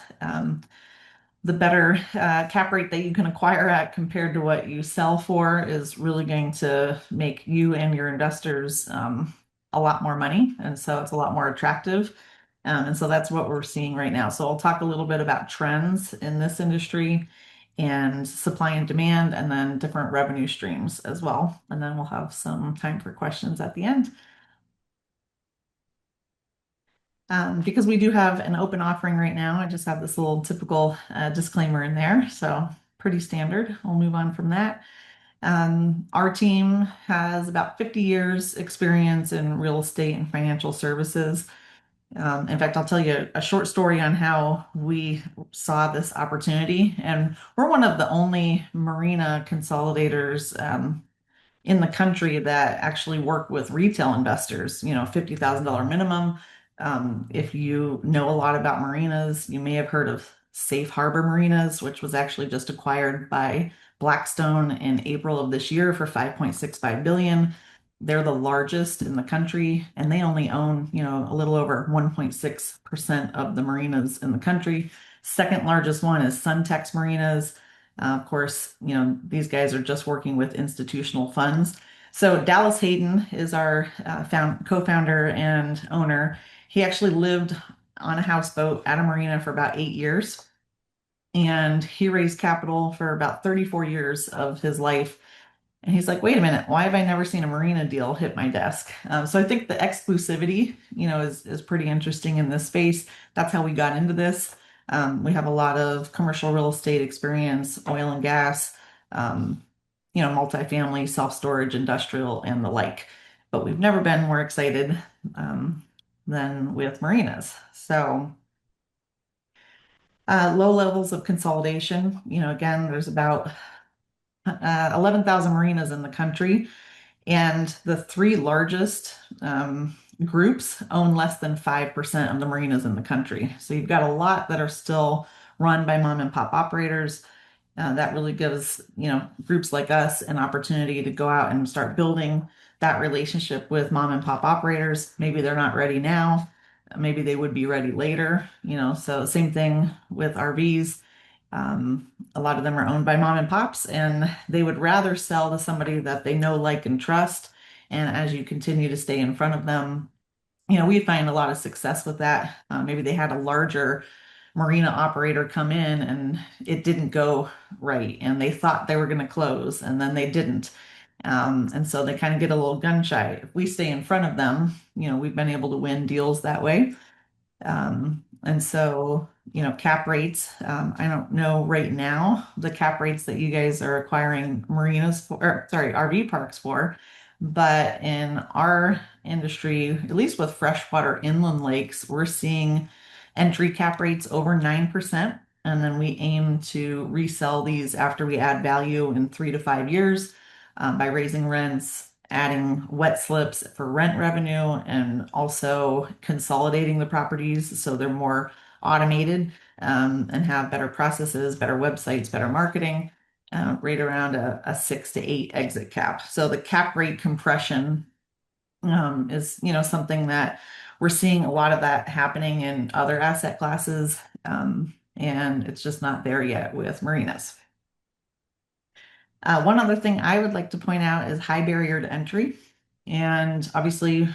the better cap rate that you can acquire at compared to what you sell for is really going to make you and your investors a lot more money. And so it's a lot more attractive. And so that's what we're seeing right now. So I'll talk a little bit about trends in this industry and supply and demand, and then different revenue streams as well. And then we'll have some time for questions at the end. Because we do have an open offering right now, I just have this little typical disclaimer in there. So pretty standard. We'll move on from that. Our team has about 50 years experience in real estate and financial services. In fact, I'll tell you a short story on how we saw this opportunity. And we're one of the only marina consolidators in the country that actually work with retail investors, $50,000 minimum. If you know a lot about marinas, you may have heard of Safe Harbor Marinas, which was actually just acquired by Blackstone in April of this year for 5.65 billion. They're the largest in the country, and they only own, a little over 1.6% of the marinas in the country. Second largest one is Suntex Marinas. Of course, these guys are just working with institutional funds. So Dallas Hayden is our co-founder and owner. He actually lived on a houseboat at a marina for about 8 years, and he raised capital for about 34 years of his life. And he's like, wait a minute, why have I never seen a marina deal hit my desk? So I think the exclusivity, is pretty interesting in this space. That's how we got into this. We have a lot of commercial real estate experience, oil and gas, multifamily, self-storage, industrial, and the like. But we've never been more excited than with marinas. So low levels of consolidation. Again, there's about 11,000 marinas in the country, and the three largest groups own less than 5% of the marinas in the country. So you've got a lot that are still run by mom and pop operators. That really gives, groups like us an opportunity to go out and start building that relationship with mom and pop operators. Maybe they're not ready now. Maybe they would be ready later, so same thing with RVs. A lot of them are owned by mom and pops, and they would rather sell to somebody that they know, like, and trust. And as you continue to stay in front of them, we find a lot of success with that. Maybe they had a larger marina operator come in and it didn't go right, and they thought they were going to close, and then they didn't. And so they kind of get a little gun shy. If we stay in front of them, we've been able to win deals that way. And so, cap rates, I don't know right now the cap rates that you guys are acquiring marinas for, or sorry, RV parks for, but in our industry, at least with freshwater inland lakes, we're seeing entry cap rates over 9%. And then we aim to resell these after we add value in 3 to 5 years by raising rents, adding wet slips for rent revenue, and also consolidating the properties so they're more automated and have better processes, better websites, better marketing, right around a 6 to 8 exit cap. So the cap rate compression is, something that we're seeing a lot of that happening in other asset classes, and it's just not there yet with marinas. One other thing I would like to point out is high barrier to entry. And obviously,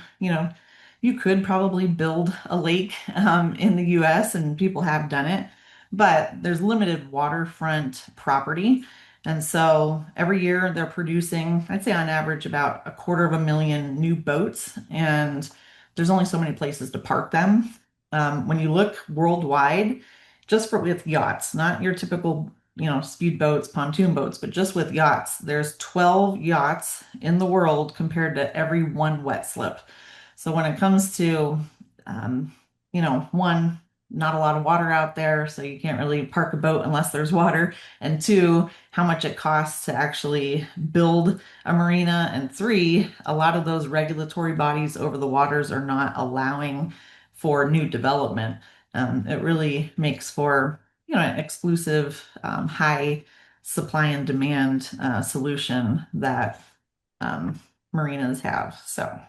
you could probably build a lake in the US, and people have done it, but there's limited waterfront property. And so every year they're producing, I'd say on average, about 250,000 new boats, and there's only so many places to park them. When you look worldwide, just with yachts, not your typical speedboats, pontoon boats, but just with yachts, there's 12 yachts in the world compared to every one wet slip. So when it comes to, one, not a lot of water out there, so you can't really park a boat unless there's water. And two, how much it costs to actually build a marina. And three, a lot of those regulatory bodies over the waters are not allowing for new development. It really makes for, an exclusive, high supply and demand solution that marinas have. So.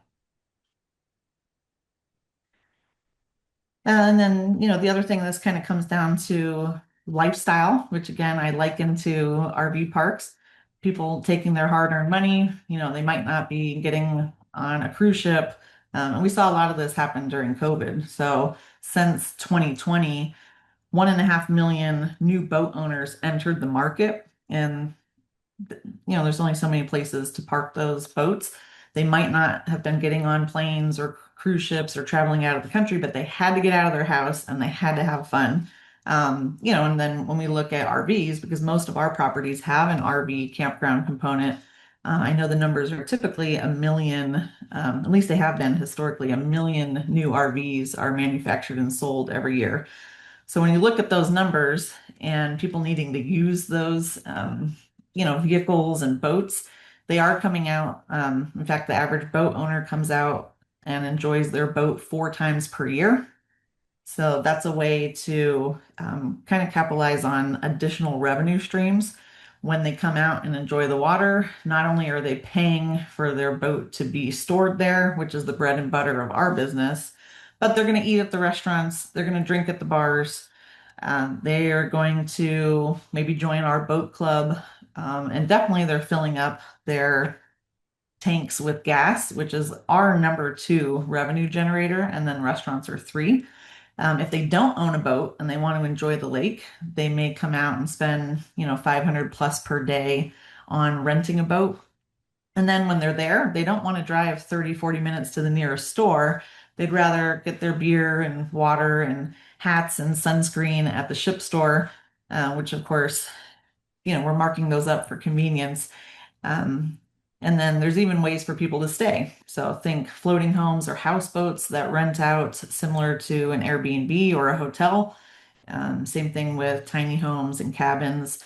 And then, the other thing, this kind of comes down to lifestyle, which again, I liken to RV parks. People taking their hard-earned money, they might not be getting on a cruise ship. And we saw a lot of this happen during COVID. So since 2020, 1.5 million new boat owners entered the market. And there's only so many places to park those boats. They might not have been getting on planes or cruise ships or traveling out of the country, but they had to get out of their house and they had to have fun. And then when we look at RVs, because most of our properties have an RV campground component, I know the numbers are typically 1 million, at least they have been historically, 1 million new RVs are manufactured and sold every year. So when you look at those numbers and people needing to use those, vehicles and boats, they are coming out. In fact, the average boat owner comes out and enjoys their boat 4 times per year. So that's a way to kind of capitalize on additional revenue streams when they come out and enjoy the water. Not only are they paying for their boat to be stored there, which is the bread and butter of our business, but they're going to eat at the restaurants, they're going to drink at the bars, they are going to maybe join our boat club, and definitely they're filling up their tanks with gas, which is our number 2 revenue generator, and then restaurants are 3. If they don't own a boat and they want to enjoy the lake, they may come out and spend, 500 plus per day on renting a boat. And then when they're there, they don't want to drive 30, 40 minutes to the nearest store. They'd rather get their beer and water and hats and sunscreen at the ship store, which of course, we're marking those up for convenience. And then there's even ways for people to stay. So think floating homes or houseboats that rent out similar to an Airbnb or a hotel. Same thing with tiny homes and cabins.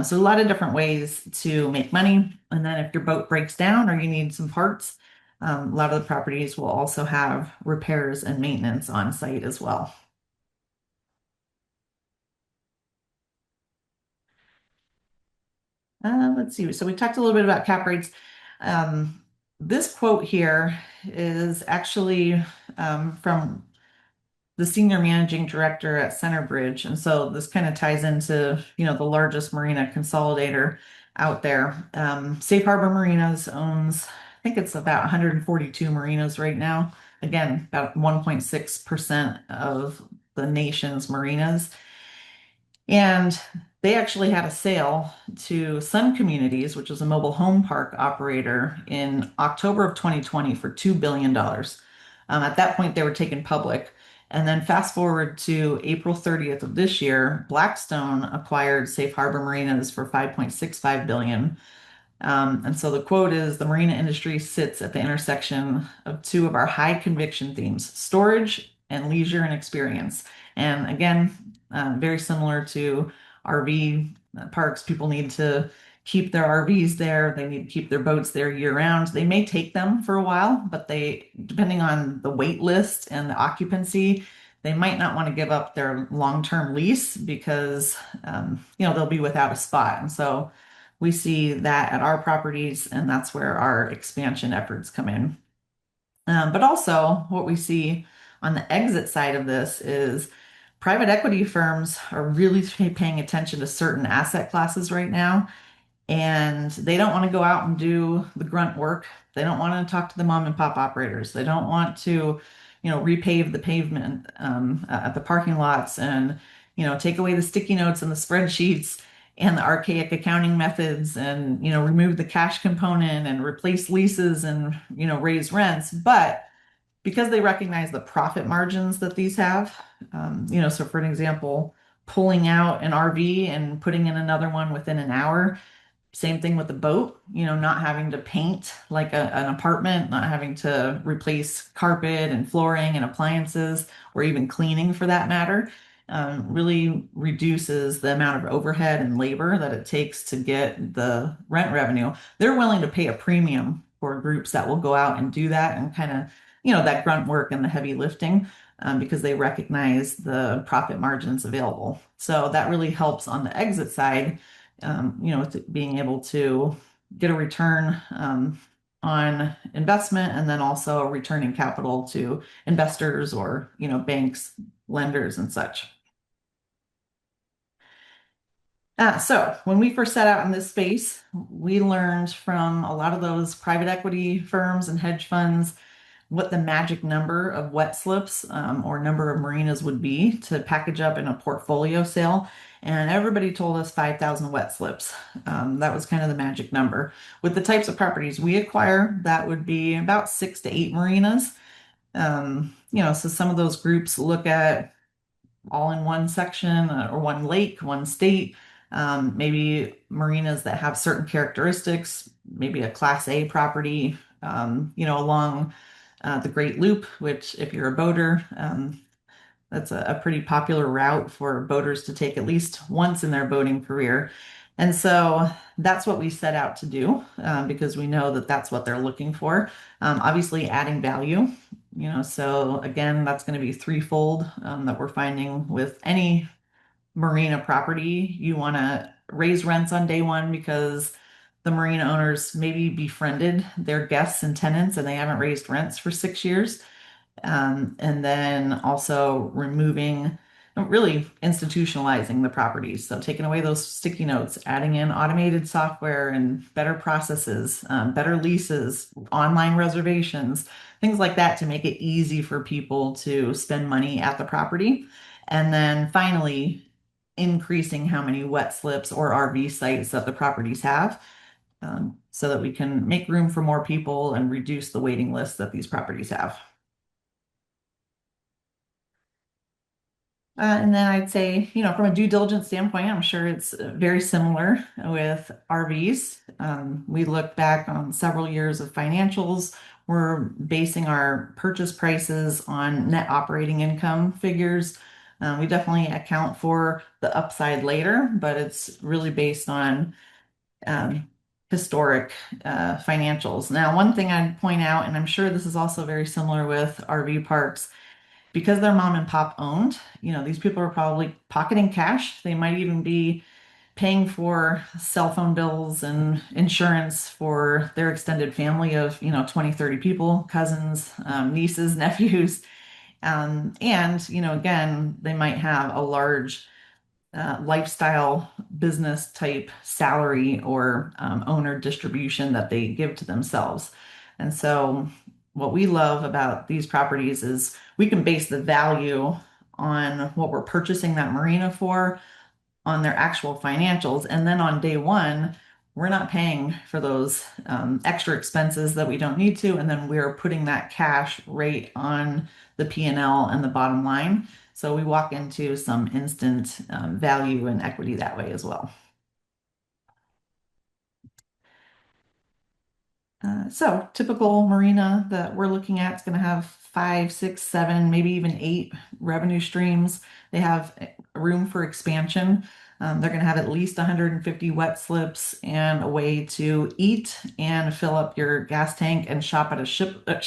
So a lot of different ways to make money. And then if your boat breaks down or you need some parts, a lot of the properties will also have repairs and maintenance on site as well. Let's see. So we talked a little bit about cap rates. This quote here is actually from the senior managing director at Centerbridge. And so this kind of ties into, the largest marina consolidator out there. Safe Harbor Marinas owns, I think it's about 142 marinas right now. Again, about 1.6% of the nation's marinas. And they actually had a sale to Sun Communities, which is a mobile home park operator, in October of 2020 for $2 billion. At that point, they were taken public. And then fast forward to April 30th of this year, Blackstone acquired Safe Harbor Marinas for $5.65 billion. And so the quote is, the marina industry sits at the intersection of 2 of our high conviction themes, storage and leisure and experience. And again, very similar to RV parks, people need to keep their RVs there. They need to keep their boats there year round. They may take them for a while, but depending on the wait list and the occupancy, they might not want to give up their long-term lease because, they'll be without a spot. And so we see that at our properties, and that's where our expansion efforts come in. But also what we see on the exit side of this is private equity firms are really paying attention to certain asset classes right now. And they don't want to go out and do the grunt work. They don't want to talk to the mom and pop operators. They don't want to, repave the pavement at the parking lots and, take away the sticky notes and the spreadsheets and the archaic accounting methods and, remove the cash component and replace leases and, raise rents. But because they recognize the profit margins that these have, so for an example, pulling out an RV and putting in another one within an hour. Same thing with the boat, not having to paint like an apartment, not having to replace carpet and flooring and appliances, or even cleaning for that matter, really reduces the amount of overhead and labor that it takes to get the rent revenue. They're willing to pay a premium for groups that will go out and do that and kind of that grunt work and the heavy lifting, because they recognize the profit margins available. So that really helps on the exit side, with being able to get a return on investment, and then also returning capital to investors or, banks, lenders, and such. So when we first set out in this space, we learned from a lot of those private equity firms and hedge funds what the magic number of wet slips, or number of marinas would be to package up in a portfolio sale. And everybody told us 5,000 wet slips. That was kind of the magic number. With the types of properties we acquire, that would be about 6 to 8 marinas. So some of those groups look at all in one section, or one lake, one state, maybe marinas that have certain characteristics, maybe a Class A property, along the Great Loop, which, if you're a boater, that's a pretty popular route for boaters to take at least once in their boating career. And so that's what we set out to do, because we know that that's what they're looking for. Obviously, adding value, so again, that's going to be threefold, that we're finding with any marina property. You want to raise rents on day one because the marina owners maybe befriended their guests and tenants and they haven't raised rents for 6 years. And then also really institutionalizing the properties. So taking away those sticky notes, adding in automated software and better processes, better leases, online reservations, things like that to make it easy for people to spend money at the property. And then finally, increasing how many wet slips or RV sites that the properties have, so that we can make room for more people and reduce the waiting list that these properties have. And then I'd say, from a due diligence standpoint, I'm sure it's very similar with RVs. We look back on several years of financials. We're basing our purchase prices on net operating income figures. We definitely account for the upside later, but it's really based on historic financials. Now, one thing I'd point out, and I'm sure this is also very similar with RV parks, because they're mom and pop owned, these people are probably pocketing cash. They might even be paying for cell phone bills and insurance for their extended family of, 20, 30 people, cousins, nieces, nephews. And, again, they might have a large lifestyle business type salary or owner distribution that they give to themselves. And so what we love about these properties is we can base the value on what we're purchasing that marina for, on their actual financials. And then on day one, we're not paying for those extra expenses that we don't need to. And then we're putting that cash right on the P&L and the bottom line. So we walk into some instant value and equity that way as well. So typical marina that we're looking at is going to have 5, 6, 7, maybe even 8 revenue streams. They have room for expansion. They're going to have at least 150 wet slips and a way to eat and fill up your gas tank and shop at a ship at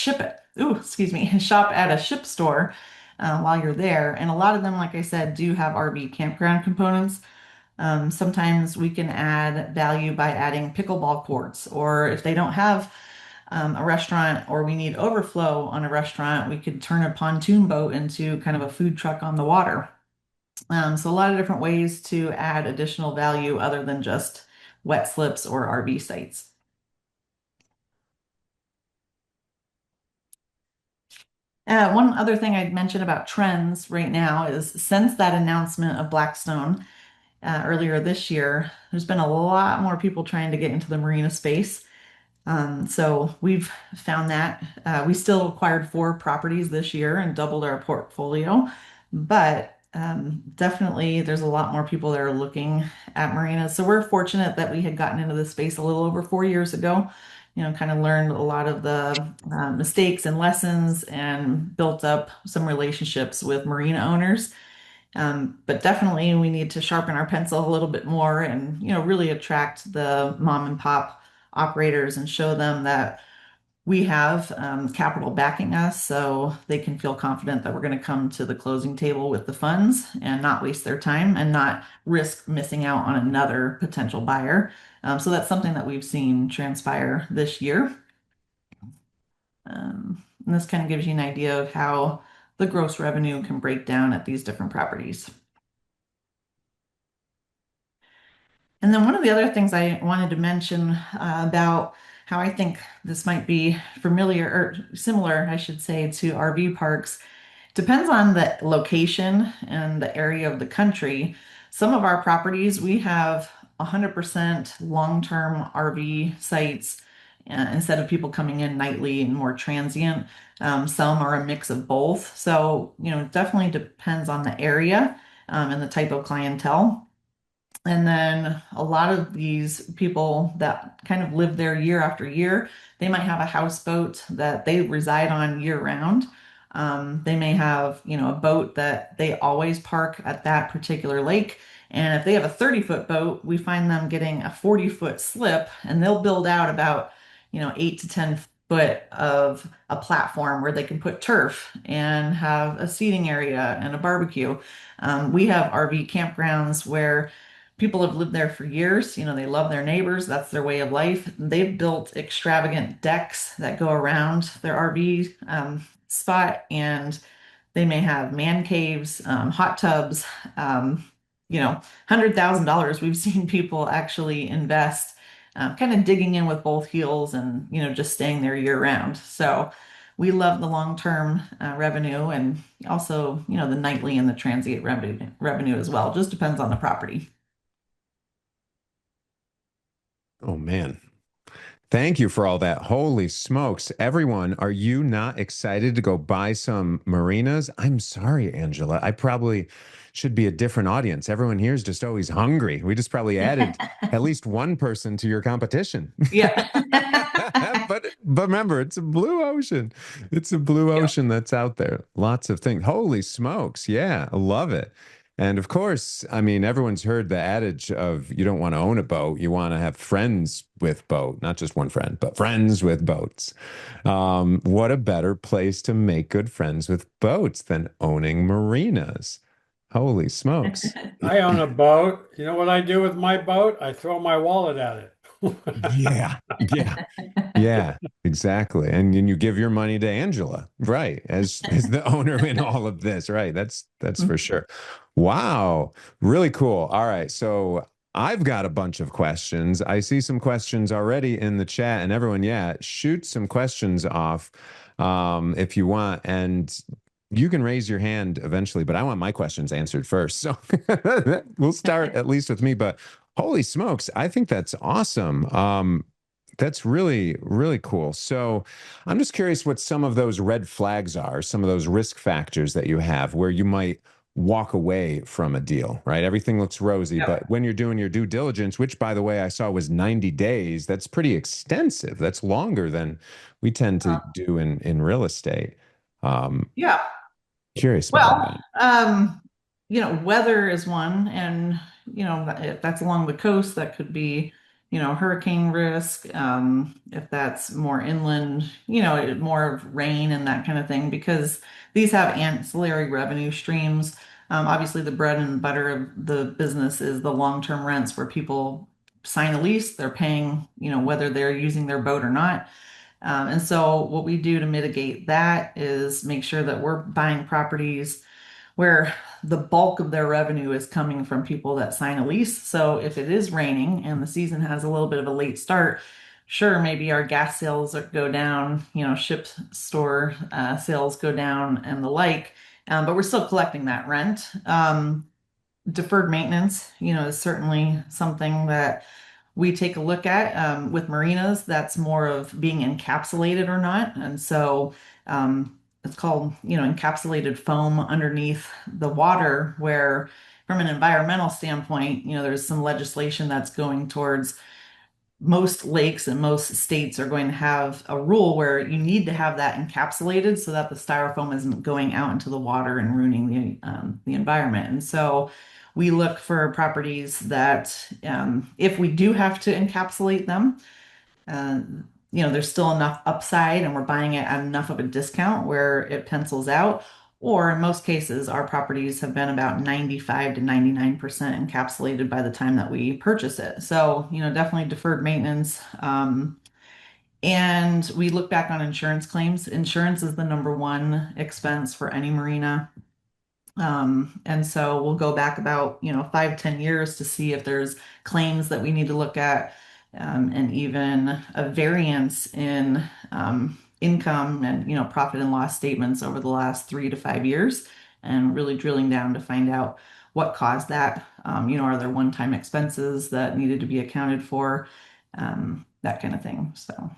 a ship store while you're there. And a lot of them, like I said, do have RV campground components. Sometimes we can add value by adding pickleball courts, or if they don't have a restaurant or we need overflow on a restaurant, we could turn a pontoon boat into kind of a food truck on the water. So a lot of different ways to add additional value other than just wet slips or RV sites. One other thing I'd mention about trends right now is since that announcement of Blackstone earlier this year, there's been a lot more people trying to get into the marina space. So we've found that we still acquired 4 properties this year and doubled our portfolio, but definitely there's a lot more people that are looking at marinas. So we're fortunate that we had gotten into this space a little over 4 years ago, kind of learned a lot of the mistakes and lessons and built up some relationships with marina owners. But definitely we need to sharpen our pencil a little bit more and, really attract the mom and pop operators and show them that we have capital backing us, so they can feel confident that we're going to come to the closing table with the funds and not waste their time and not risk missing out on another potential buyer. So that's something that we've seen transpire this year. And this kind of gives you an idea of how the gross revenue can break down at these different properties. And then one of the other things I wanted to mention about how I think this might be familiar or similar, I should say, to RV parks depends on the location and the area of the country. Some of our properties, we have 100% long-term RV sites instead of people coming in nightly and more transient. Some are a mix of both. So, it definitely depends on the area and the type of clientele. And then a lot of these people that kind of live there year after year, they might have a houseboat that they reside on year round. They may have, a boat that they always park at that particular lake. And if they have a 30-foot boat, we find them getting a 40-foot slip, and they'll build out about, 8 to 10 foot of a platform where they can put turf and have a seating area and a barbecue. We have RV campgrounds where people have lived there for years. They love their neighbors. That's their way of life. They've built extravagant decks that go around their RV spot, and they may have man caves, hot tubs, $100,000. We've seen people actually invest, kind of digging in with both heels and, just staying there year round. So we love the long-term revenue, and also, the nightly and the transient revenue as well. Just depends on the property. Oh, man. Thank you for all that. Holy smokes. Everyone, are you not excited to go buy some marinas? I'm sorry, Angela. I probably should be a different audience. Everyone here is just always hungry. We just probably added at least one person to your competition. Yeah. But remember, it's a blue ocean. It's a blue ocean that's out there. Lots of things. Holy smokes. Yeah, I love it. And of course, I mean, everyone's heard the adage of you don't want to own a boat. You want to have friends with boat, not just one friend, but friends with boats. What a better place to make good friends with boats than owning marinas. Holy smokes. I own a boat. You know what I do with my boat? I throw my wallet at it. Yeah, yeah, yeah, exactly. And then you give your money to Angela, right? As the owner in all of this, right? That's for sure. Wow, really cool. All right, so I've got a bunch of questions. I see some questions already in the chat, and everyone, yeah, shoot some questions off if you want, and you can raise your hand eventually. But I want my questions answered first, so we'll start at least with me. But holy smokes, I think that's awesome. That's really, really cool. So I'm just curious what some of those red flags are, some of those risk factors that you have where you might walk away from a deal, right? Everything looks rosy, but when you're doing your due diligence, which by the way, I saw was 90 days, that's pretty extensive. That's longer than we tend to do in real estate. Yeah. Curious about that. Weather is one, and if that's along the coast, that could be, hurricane risk. If that's more inland, more of rain and that kind of thing, because these have ancillary revenue streams. Obviously, the bread and butter of the business is the long-term rents where people sign a lease, they're paying, whether they're using their boat or not. And so what we do to mitigate that is make sure that we're buying properties where the bulk of their revenue is coming from people that sign a lease. So if it is raining and the season has a little bit of a late start, sure, maybe our gas sales go down, ship store sales go down and the like, but we're still collecting that rent. Deferred maintenance, is certainly something that we take a look at with marinas. That's more of being encapsulated or not. And so it's called, encapsulated foam underneath the water, where from an environmental standpoint, there's some legislation that's going towards most lakes and most states are going to have a rule where you need to have that encapsulated so that the styrofoam isn't going out into the water and ruining the environment. And so we look for properties that if we do have to encapsulate them, there's still enough upside and we're buying it at enough of a discount where it pencils out. Or in most cases, our properties have been about 95 to 99% encapsulated by the time that we purchase it. So, definitely deferred maintenance. And we look back on insurance claims. Insurance is the number one expense for any marina. And so we'll go back about, 5, 10 years to see if there's claims that we need to look at, and even a variance in income and, profit and loss statements over the last 3 to 5 years, and really drilling down to find out what caused that. Are there one-time expenses that needed to be accounted for? That kind of thing. So.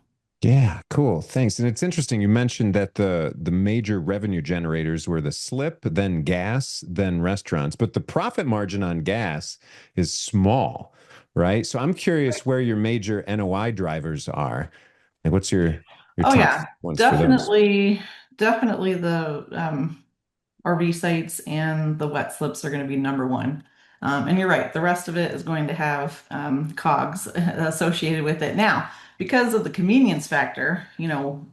Yeah, cool. Thanks. And it's interesting you mentioned that the major revenue generators were the slip, then gas, then restaurants, but the profit margin on gas is small, right? So I'm curious where your major NOI drivers are. Like what's your Oh top yeah, ones for those? definitely the RV sites and the wet slips are going to be number one. And you're right, the rest of it is going to have COGS associated with it. Now, because of the convenience factor,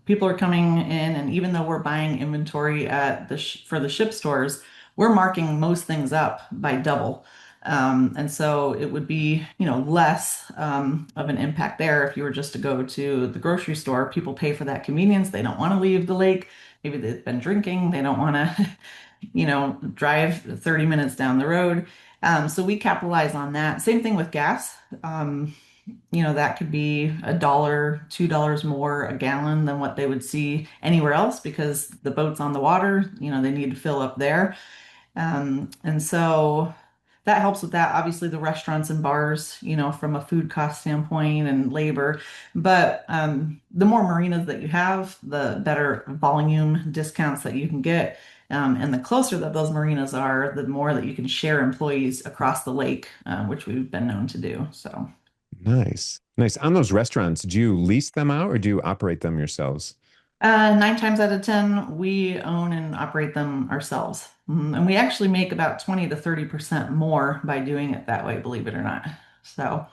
people are coming in, and even though we're buying inventory at for the ship stores, we're marking most things up by double. And so it would be, less of an impact there if you were just to go to the grocery store. People pay for that convenience. They don't want to leave the lake. Maybe they've been drinking. They don't want to drive 30 minutes down the road. So we capitalize on that. Same thing with gas. That could be $1, $2 more a gallon than what they would see anywhere else because the boat's on the water, they need to fill up there. And so that helps with that. Obviously, the restaurants and bars, from a food cost standpoint and labor. But the more marinas that you have, the better volume discounts that you can get. And the closer that those marinas are, the more that you can share employees across the lake, which we've been known to do. So. Nice. Nice. On those restaurants, do you lease them out or do you operate them yourselves? 9 times out of 10, we own and operate them ourselves. And we actually make about 20 to 30% more by doing it that way, believe it or not. So,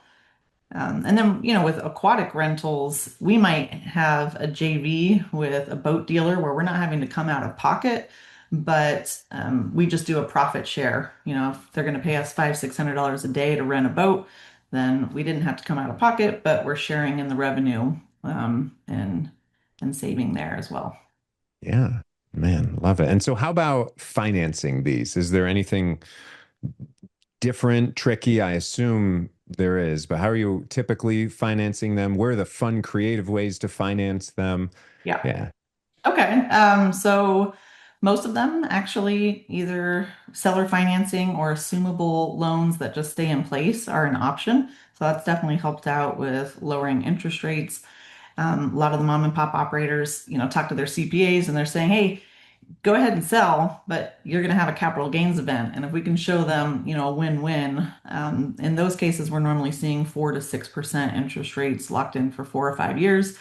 and then, with aquatic rentals, we might have a JV with a boat dealer where we're not having to come out of pocket, but we just do a profit share. If they're going to pay us $500, $600 a day to rent a boat, then we didn't have to come out of pocket, but we're sharing in the revenue, and saving there as well. Yeah, man, love it. And so how about financing these? Is there anything different, tricky? I assume there is, but how are you typically financing them? Where are the fun, creative ways to finance them? Yeah. Yeah. Okay. So most of them actually either seller financing or assumable loans that just stay in place are an option. So that's definitely helped out with lowering interest rates. A lot of the mom and pop operators, talk to their CPAs and they're saying, hey, go ahead and sell, but you're going to have a capital gains event. And if we can show them, a win-win, in those cases, we're normally seeing 4 to 6% interest rates locked in for 4 or 5 years.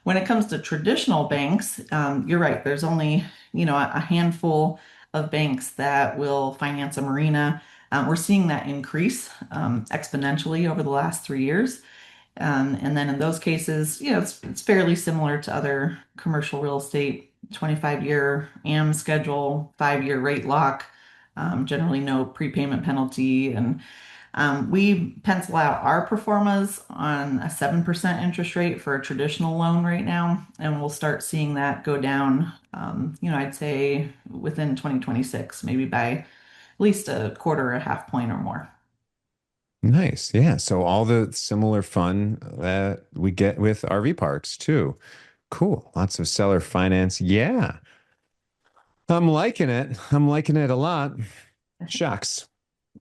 When it comes to traditional banks, you're right. There's only, a handful of banks that will finance a marina. We're seeing that increase exponentially over the last 3 years. And then in those cases, it's fairly similar to other commercial real estate, 25-year AM schedule, 5-year rate lock, generally no prepayment penalty. And we pencil out our performas on a 7% interest rate for a traditional loan right now, and we'll start seeing that go down, I'd say within 2026, maybe by at least a quarter or a half point or more. Nice. Yeah. So all the similar fun that we get with RV parks too. Cool. Lots of seller finance. Yeah. I'm liking it. I'm liking it a lot. Shucks.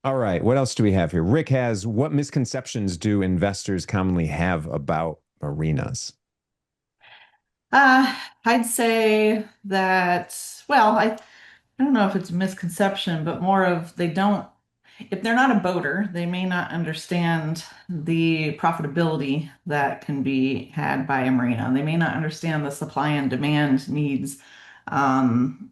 All right. What else do we have here? Rick has what misconceptions do investors commonly have about marinas? Uh, I'd say that, well, I don't know if it's a misconception, but more of they don't, if they're not a boater, they may not understand the profitability that can be had by a marina. They may not understand the supply and demand needs, um,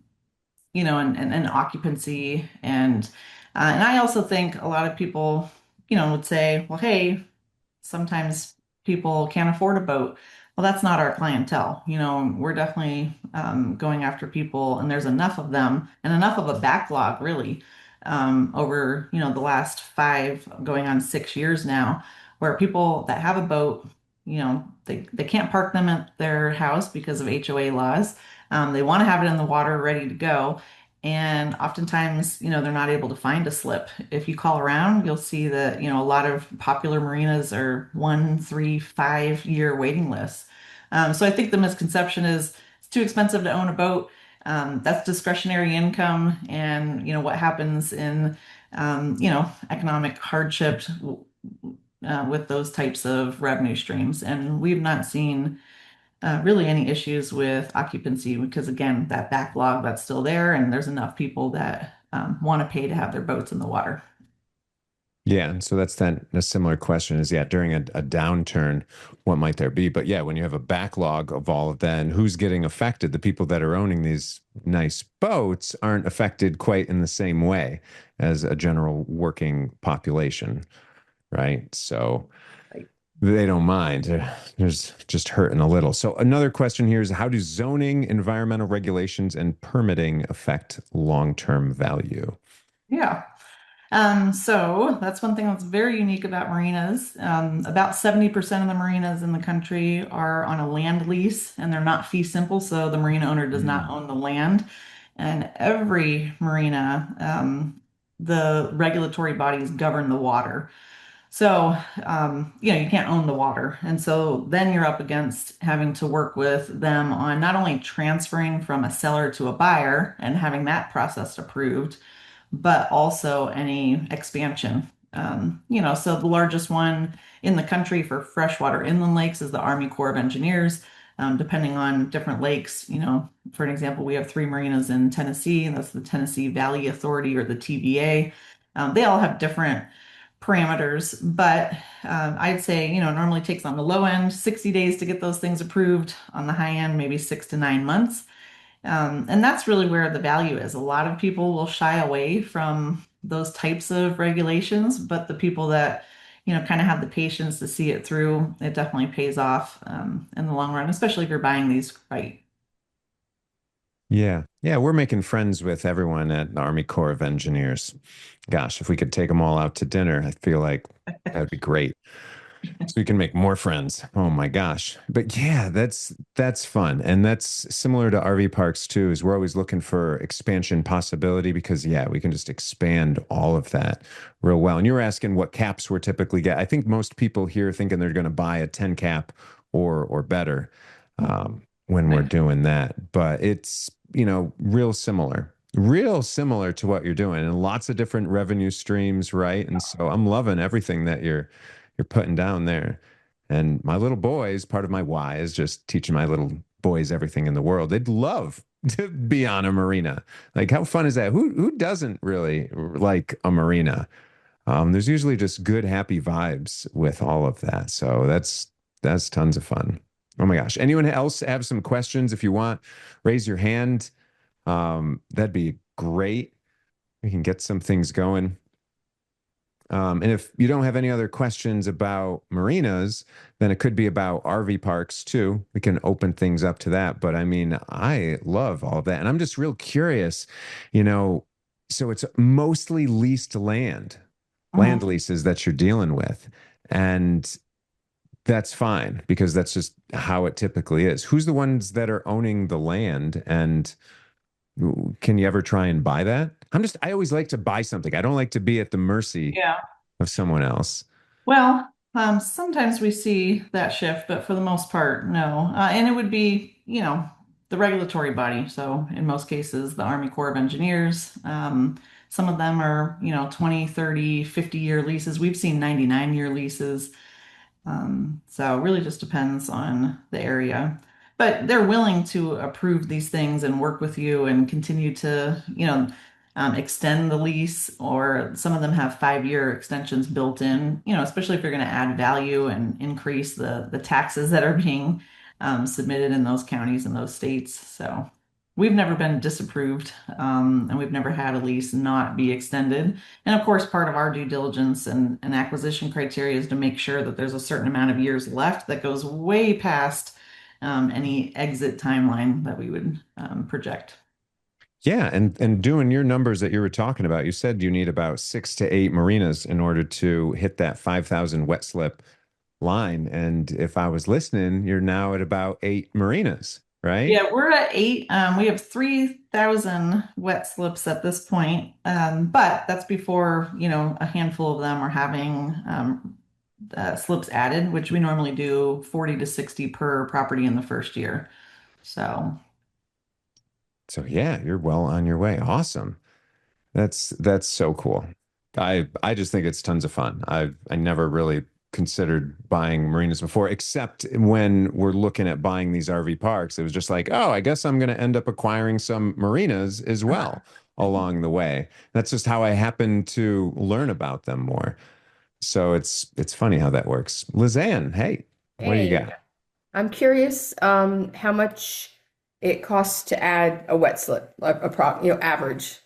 and occupancy. And I also think a lot of people, would say, well, hey, sometimes people can't afford a boat. Well, that's not our clientele. We're definitely going after people, and there's enough of them and enough of a backlog, really, over, the last 5 going on 6 years now, where people that have a boat, they can't park them at their house because of HOA laws. They want to have it in the water ready to go. And oftentimes, they're not able to find a slip. If you call around, you'll see that, a lot of popular marinas are 1, 3, 5 year waiting lists. So I think the misconception is it's too expensive to own a boat. That's discretionary income, and what happens in economic hardship with those types of revenue streams. And we've not seen really any issues with occupancy because, again, that backlog that's still there, and there's enough people that want to pay to have their boats in the water. Yeah, and so that's then a similar question is, yeah, during a downturn, what might there be? But yeah, when you have a backlog of all of that, and who's getting affected? The people that are owning these nice boats aren't affected quite in the same way as a general working population, right? So Right. they don't mind. There's just hurting a little. So another question here is, how do zoning, environmental regulations, and permitting affect long-term value? Yeah. So that's one thing that's very unique about marinas. About 70% of the marinas in the country are on a land lease, and they're not fee simple, so the marina owner does not own the land. And every marina, the regulatory bodies govern the water. So, you can't own the water. And so then you're up against having to work with them on not only transferring from a seller to a buyer and having that process approved, but also any expansion. So the largest one in the country for freshwater inland lakes is the Army Corps of Engineers. Depending on different lakes, for an example, we have 3 marinas in Tennessee, and that's the Tennessee Valley Authority, or the TVA. They all have different parameters, but I'd say, it normally takes on the low end 60 days to get those things approved. On the high end, maybe 6 to 9 months. And that's really where the value is. A lot of people will shy away from those types of regulations, but the people that, kind of have the patience to see it through, it definitely pays off in the long run, especially if you're buying these right. Yeah. Yeah. We're making friends with everyone at the Army Corps of Engineers. Gosh, if we could take them all out to dinner, I feel like that'd be great. So we can make more friends. Oh my gosh. But yeah, that's fun. And that's similar to RV parks too, is we're always looking for expansion possibility because yeah, we can just expand all of that real well. And you were asking what caps we're typically get. I think most people here thinking they're going to buy a 10 cap or better when we're Right. doing that. But it's, real similar to what you're doing and lots of different revenue streams, right? And so I'm loving everything that you're putting down there. And my little boys, part of my why is just teaching my little boys everything in the world. They'd love to be on a marina. Like, how fun is that? Who doesn't really like a marina? There's usually just good, happy vibes with all of that. So that's tons of fun. Oh my gosh. Anyone else have some questions? If you want, raise your hand. That'd be great. We can get some things going. And if you don't have any other questions about marinas, then it could be about RV parks too. We can open things up to that. But I mean, I love all of that. And I'm just real curious, so it's mostly leased land Mhm. leases that you're dealing with. And that's fine because that's just how it typically is. Who's the ones that are owning the land, and can you ever try and buy that? I always like to buy something. I don't like to be at the mercy Yeah. of someone else. Well, sometimes we see that shift, but for the most part, no. And it would be, the regulatory body. So in most cases, the Army Corps of Engineers. Some of them are, 20, 30, 50-year leases. We've seen 99-year leases. So it really just depends on the area. But they're willing to approve these things and work with you and continue to, extend the lease, or some of them have 5-year extensions built in, especially if you're going to add value and increase the taxes that are being submitted in those counties and those states. So we've never been disapproved, and we've never had a lease not be extended. And of course, part of our due diligence and acquisition criteria is to make sure that there's a certain amount of years left that goes way past any exit timeline that we would project. Yeah, and doing your numbers that you were talking about, you said you need about 6 to 8 marinas in order to hit that 5,000 wet slip line. And if I was listening, you're now at about 8 marinas, right? Yeah, we're at 8. We have 3,000 wet slips at this point, but that's before, a handful of them are having slips added, which we normally do 40 to 60 per property in the first year. So yeah, you're well on your way. Awesome. That's so cool. I just think it's tons of fun. I never really considered buying marinas before, except when we're looking at buying these RV parks. It was just like, oh, I guess I'm going to end up acquiring some marinas as well along the way. That's just how I happened to learn about them more. So it's funny how that works. Lizanne, hey, what do you Hey, got? I'm curious, how much it costs to add a wet slip, like average.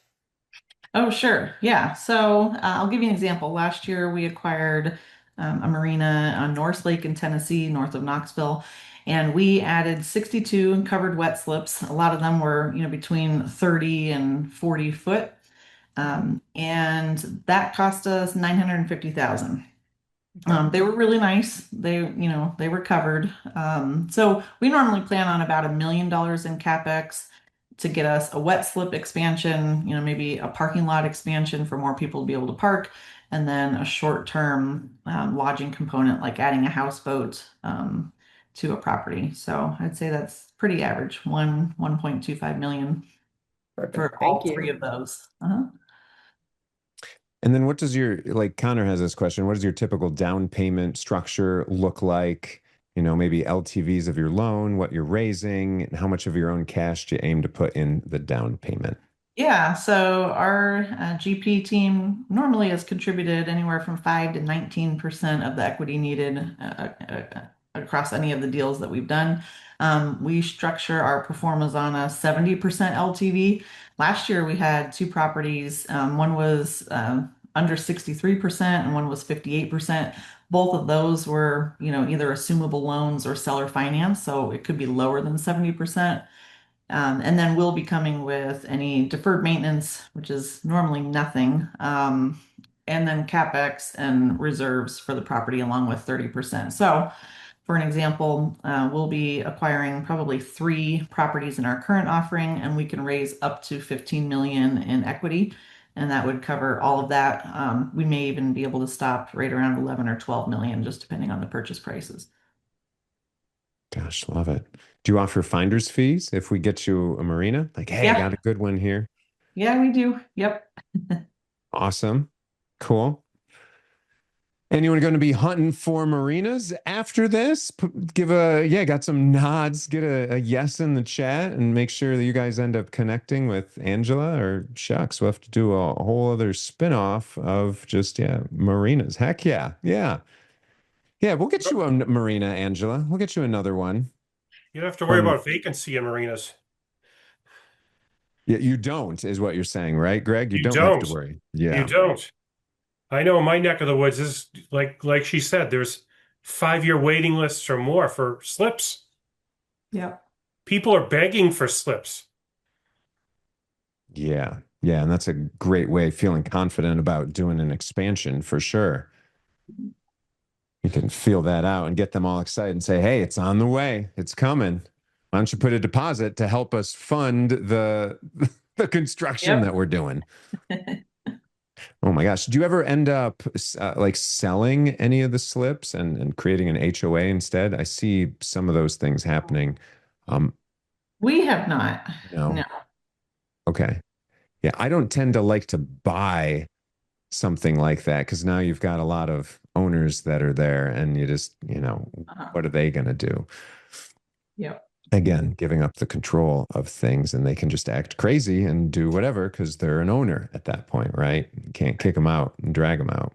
Oh, sure. Yeah. So I'll give you an example. Last year, we acquired a marina on North Lake in Tennessee, north of Knoxville, and we added 62 covered wet slips. A lot of them were, between 30 and 40 foot. And that cost us 950,000. They were really nice. They were covered. So we normally plan on about $1 million in CapEx to get us a wet slip expansion, maybe a parking lot expansion for more people to be able to park, and then a short-term lodging component like adding a houseboat to a property. So I'd say that's pretty average, 1.25 million for Perfect. all Thank three you. of those. And then what does your, like Connor has this question, what does your typical down payment structure look like? Maybe LTVs of your loan, what you're raising, and how much of your own cash do you aim to put in the down payment? Yeah, so our GP team normally has contributed anywhere from 5 to 19% of the equity needed across any of the deals that we've done. We structure our performance on a 70% LTV. Last year we had two properties. One was under 63% and one was 58%. Both of those were, either assumable loans or seller finance, so it could be lower than 70%. And then we'll be coming with any deferred maintenance, which is normally nothing, and then CapEx and reserves for the property along with 30%. So, for an example, we'll be acquiring probably 3 properties in our current offering, and we can raise up to 15 million in equity, and that would cover all of that. We may even be able to stop right around 11 or 12 million, just depending on the purchase prices. Gosh, love it. Do you offer finder's fees if we get you a marina? Like, hey, I Yeah, got a good one here. yeah, we do. Yep. Awesome. Cool. Anyone going to be hunting for marinas after this? Got some nods, get a yes in the chat and make sure that you guys end up connecting with Angela or shucks. We'll have to do a whole other spin-off of just, marinas. Heck yeah. Yeah. Yeah. We'll get you a marina, Angela. We'll get you another one. You don't have to worry From about vacancy in marinas. Yeah, you don't, is what you're saying, right, Greg? You You don't have to don't. worry. You Yeah. don't. I know in my neck of the woods is like she said, there's 5-year waiting lists or more for slips. Yep. People are begging for slips. Yeah. Yeah. And that's a great way of feeling confident about doing an expansion for sure. You can feel that out and get them all excited and say, hey, it's on the way. It's coming. Why don't you put a deposit to help us fund the the construction that we're doing? Oh my gosh. Do you ever end up like selling any of the slips and creating an HOA instead? I see some of those things happening. We have not. No. No. Okay. Yeah, I don't tend to like to buy something like that because now you've got a lot of owners that are there and you just, what are they going to do? Yep. Again, giving up the control of things and they can just act crazy and do whatever because they're an owner at that point, right? You can't kick them out and drag them out.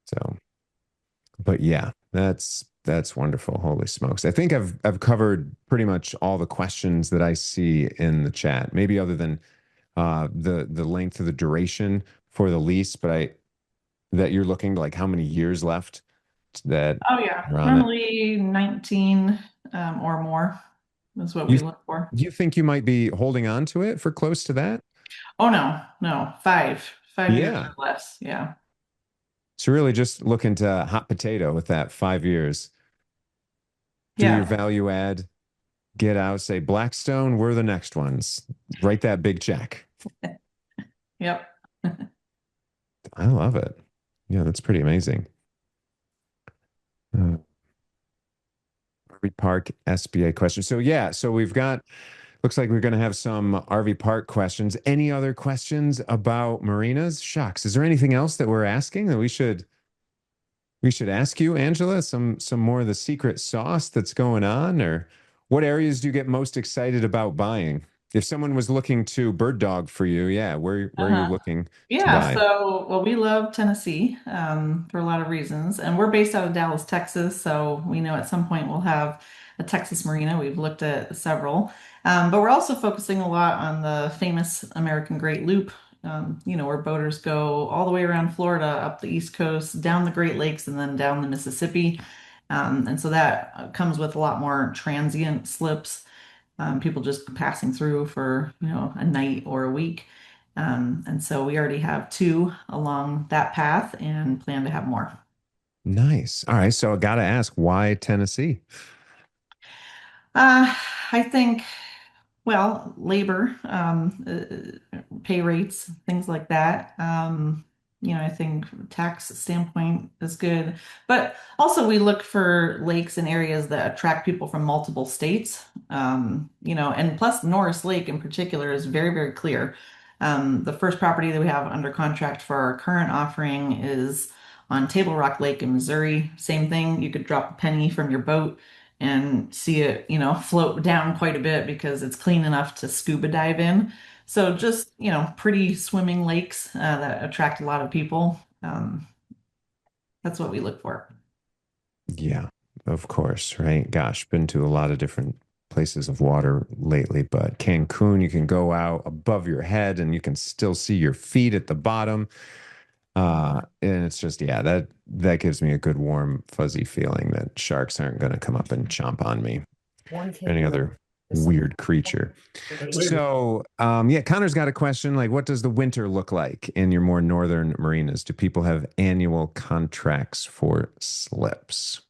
So, but yeah, that's wonderful. Holy smokes. I think I've covered pretty much all the questions that I see in the chat, maybe other than the length of the duration for the lease, but that you're looking like how many years left that Oh yeah, are on it? normally 19 or more is what we You look for. you think you might be holding on to it for close to that? Oh no, no, 5 years Yeah. or less. Yeah. So really just looking to hot potato with that 5 years. Do your Yeah. value add, get out, say Blackstone, we're the next ones. Write that big check. Yep. I love it. Yeah, that's pretty amazing. RV Park SBA question. So yeah, so we've got looks like we're going to have some RV Park questions. Any other questions about marinas? Shucks. Is there anything else that we're asking that we should ask you, Angela? Some more of the secret sauce that's going on, or what areas do you get most excited about buying? If someone was looking to bird dog for you, yeah, where are you Uh-huh. looking to Yeah, buy? so well, we love Tennessee for a lot of reasons, and we're based out of Dallas, Texas. So we know at some point we'll have a Texas marina. We've looked at several, but we're also focusing a lot on the famous American Great Loop. Where boaters go all the way around Florida, up the East Coast, down the Great Lakes, and then down the Mississippi. And so that comes with a lot more transient slips, people just passing through for, a night or a week. And so we already have two along that path and plan to have more. Nice. All right, so I got to ask, why Tennessee? Uh, I think, well, labor, pay rates, things like that. I think tax standpoint is good, but also we look for lakes and areas that attract people from multiple states. And plus Norris Lake in particular is very, very clear. The first property that we have under contract for our current offering is on Table Rock Lake in Missouri. Same thing, you could drop a penny from your boat and see it, float down quite a bit because it's clean enough to scuba dive in. So just, pretty swimming lakes that attract a lot of people. That's what we look for. Yeah, of course, right? Gosh, been to a lot of different places of water lately, but Cancun, you can go out above your head and you can still see your feet at the bottom. And it's just, yeah, that gives me a good warm, fuzzy feeling that sharks aren't going to come up and chomp on me or any other weird creature. So, yeah, Connor's got a question like, what does the winter look like in your more northern marinas? Do people have annual contracts for slips?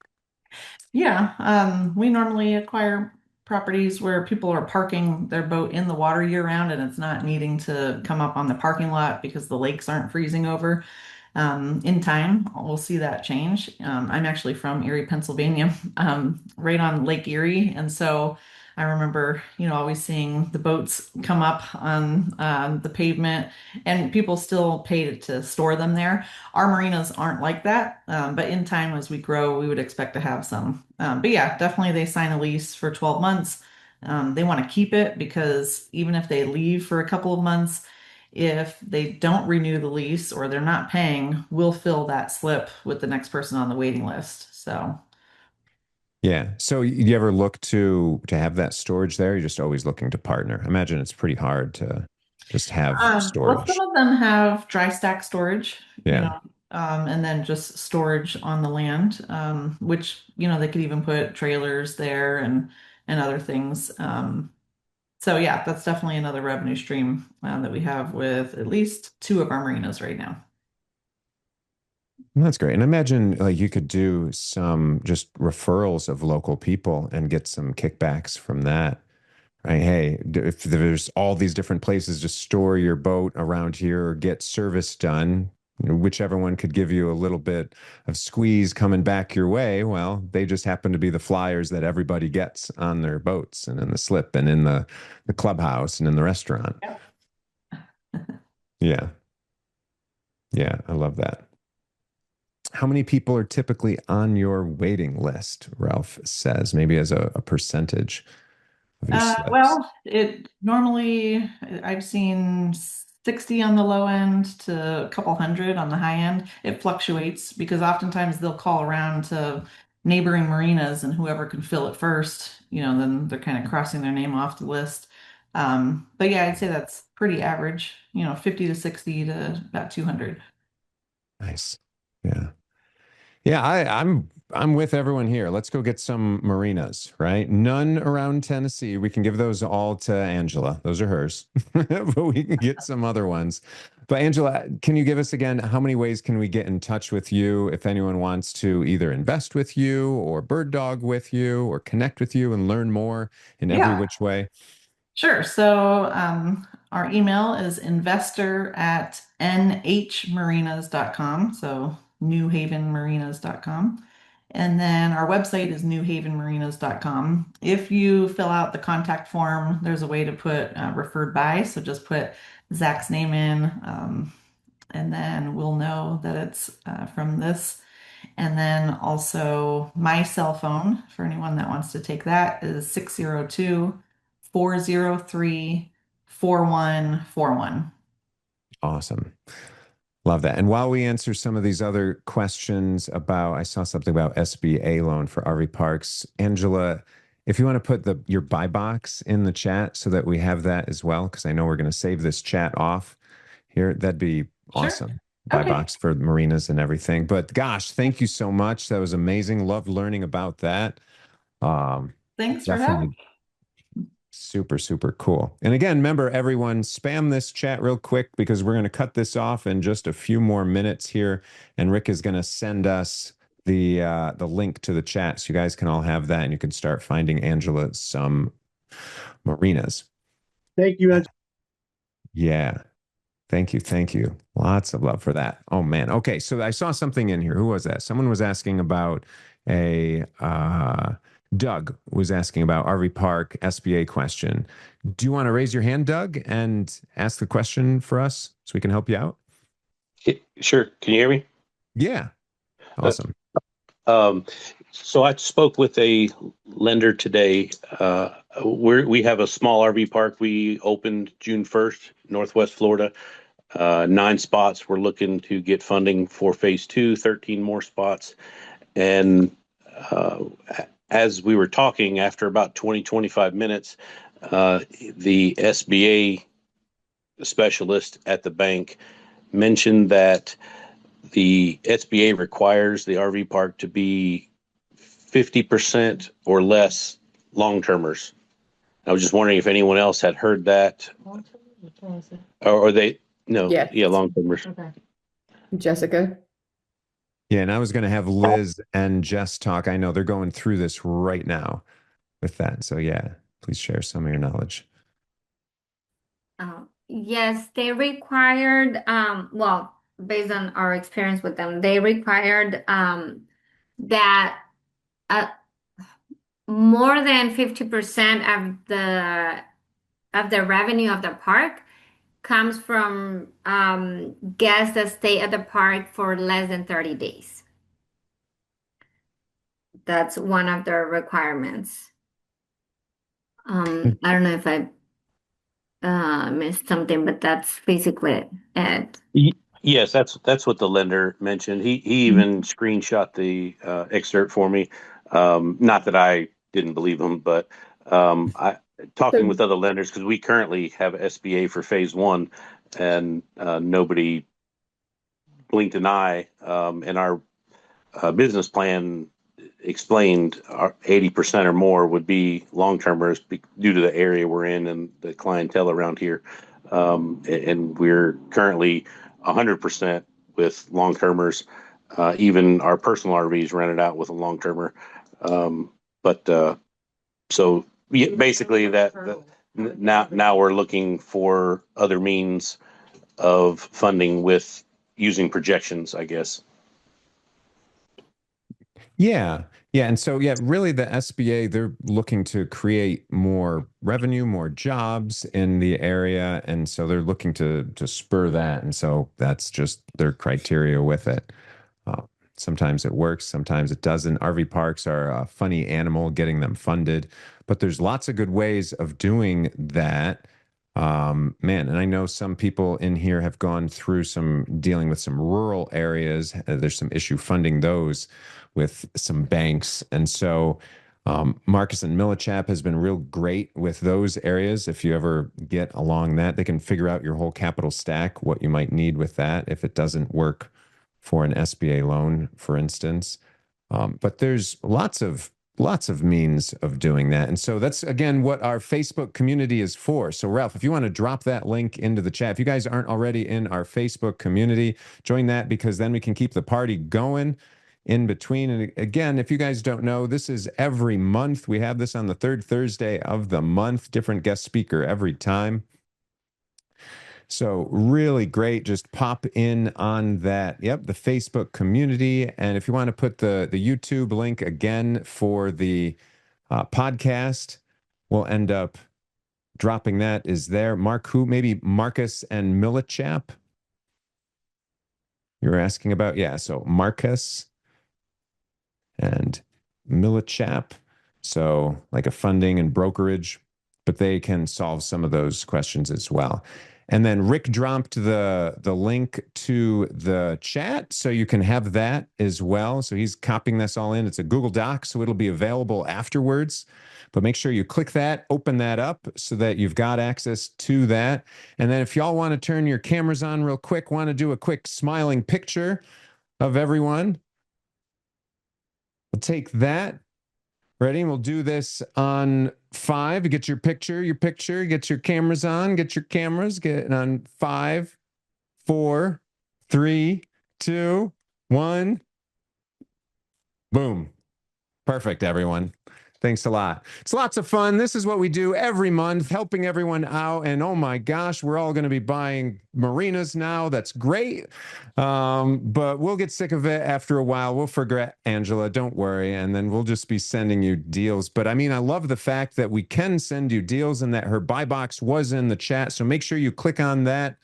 Yeah, we normally acquire properties where people are parking their boat in the water year round and it's not needing to come up on the parking lot because the lakes aren't freezing over. In time, we'll see that change. I'm actually from Erie, Pennsylvania, right on Lake Erie. And so I remember, always seeing the boats come up on the pavement and people still pay to store them there. Our marinas aren't like that, but in time, as we grow, we would expect to have some. But yeah, definitely they sign a lease for 12 months. They want to keep it because even if they leave for a couple of months, if they don't renew the lease or they're not paying, we'll fill that slip with the next person on the waiting list. So, Yeah. So you ever look to have that storage there? You're just always looking to partner. I imagine it's pretty hard to just have well, some storage. of them have dry stack storage, Yeah. and then just storage on the land, which, they could even put trailers there and other things. So yeah, that's definitely another revenue stream that we have with at least two of our marinas right now. That's great. And I imagine like you could do some just referrals of local people and get some kickbacks from that. Right? Hey, if there's all these different places to store your boat around here or get service done, whichever one could give you a little bit of squeeze coming back your way, well, they just happen to be the flyers that everybody gets on their boats and in the slip and in the clubhouse and in the restaurant. Yep. Yeah. Yeah, I love that. How many people are typically on your waiting list? Ralph says, maybe as a percentage of your slips. Well, it normally I've seen 60 on the low end to a couple hundred on the high end. It fluctuates because oftentimes they'll call around to neighboring marinas and whoever can fill it first, then they're kind of crossing their name off the list. But yeah, I'd say that's pretty average, 50 to 60 to about 200. Nice. Yeah. Yeah, I'm with everyone here. Let's go get some marinas, right? None around Tennessee. We can give those all to Angela. Those are hers. But we can get some other ones. But Angela, can you give us again, how many ways can we get in touch with you if anyone wants to either invest with you or bird dog with you or connect with you and learn more in every Yeah. which way? Sure. So our email is investor@nhmarinas.com. So newhavenmarinas.com. And then our website is newhavenmarinas.com. If you fill out the contact form, there's a way to put referred by. So just put Zach's name in, and then we'll know that it's from this. And then also my cell phone for anyone that wants to take that is 602-403-4141. Awesome. Love that. And while we answer some of these other questions about, I saw something about SBA loan for RV parks. Angela, if you want to put your buy box in the chat so that we have that as well, because I know we're going to save this chat off here, that'd be awesome. Sure. Buy Okay. box for marinas and everything. But gosh, thank you so much. That was amazing. Loved learning about that. Thanks for Definitely having. super, super cool. And again, remember everyone, spam this chat real quick because we're going to cut this off in just a few more minutes here. And Rick is going to send us the link to the chat so you guys can all have that and you can start finding Angela some marinas. Thank you, Angela. Yeah. Thank you. Thank you. Lots of love for that. Oh man. Okay. So I saw something in here. Who was that? Someone was asking about Doug was asking about RV Park SBA question. Do you want to raise your hand, Doug, and ask the question for us so we can help you out? Sure. Can you hear me? Yeah. Awesome. So I spoke with a lender today. We have a small RV park. We opened June 1st, Northwest Florida. 9 spots. We're looking to get funding for phase 2, 13 more spots. And as we were talking, after about 25 minutes, the SBA specialist at the bank mentioned that the SBA requires the RV park to be 50% or less long-termers. I was just wondering if anyone else had heard that. Or they, no, yeah, long-termers. Okay. Jessica? Yeah, and I was going to have Liz and Jess talk. I know they're going through this right now with that. So yeah, please share some of your knowledge. Yes, they required, well, based on our experience with them, they required that more than 50% of the revenue of the park comes from guests that stay at the park for less than 30 days. That's one of the requirements. I don't know if I missed something, but that's basically it. Yes, that's what the lender mentioned. He even screenshot the excerpt for me. Not that I didn't believe him, but talking with other lenders, because we currently have SBA for phase 1, and nobody blinked an eye. And our business plan explained 80% or more would be long-termers due to the area we're in and the clientele around here. And we're currently 100% with long-termers. Even our personal RVs rented out with a long-termer. So yeah, basically now we're looking for other means of funding with using projections, I guess. Yeah. Yeah. And so, yeah, really the SBA, they're looking to create more revenue, more jobs in the area. And so they're looking to spur that. And so that's just their criteria with it. Sometimes it works, sometimes it doesn't. RV parks are a funny animal getting them funded, but there's lots of good ways of doing that. Man, and I know some people in here have gone through dealing with some rural areas. There's some issue funding those with some banks. And so Marcus and Millichap has been real great with those areas. If you ever get along that, they can figure out your whole capital stack, what you might need with that if it doesn't work for an SBA loan, for instance. But there's lots of means of doing that. And so that's, again, what our Facebook community is for. So Ralph, if you want to drop that link into the chat, if you guys aren't already in our Facebook community, join that, because then we can keep the party going in between. And again, if you guys don't know, this is every month. We have this on the third Thursday of the month, different guest speaker every time. So really great. Just pop in on that. Yep, the Facebook community. And if you want to put the YouTube link again for the podcast, we'll end up dropping that. Is there Mark, who maybe Marcus and Millichap you're asking about? Yeah, so Marcus and Millichap. So like a funding and brokerage, but they can solve some of those questions as well. And then Rick dropped the link to the chat, so you can have that as well. So he's copying this all in. It's a Google Doc, so it'll be available afterwards. But make sure you click that, open that up so that you've got access to that. And then if y'all want to turn your cameras on real quick, want to do a quick smiling picture of everyone, we'll take that. Ready? We'll do this on 5. Get your picture, get your cameras on, get your cameras, get it on 5, 4, 3, 2, 1. Boom. Perfect, everyone. Thanks a lot. It's lots of fun. This is what we do every month, helping everyone out. And oh my gosh, we're all going to be buying marinas now. That's great. But we'll get sick of it after a while. We'll forget Angela, don't worry. And then we'll just be sending you deals. But I mean, I love the fact that we can send you deals and that her buy box was in the chat. So make sure you click on that.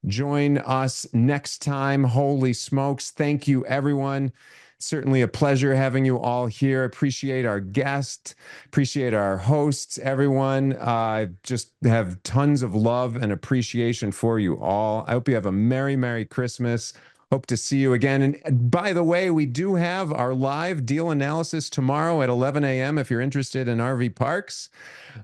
Join us next time. Holy smokes. Thank you, everyone. Certainly a pleasure having you all here. Appreciate our guests, appreciate our hosts, everyone. I just have tons of love and appreciation for you all. I hope you have a Merry, Merry Christmas. Hope to see you again. And by the way, we do have our live deal analysis tomorrow at 11 a.m. if you're interested in RV parks.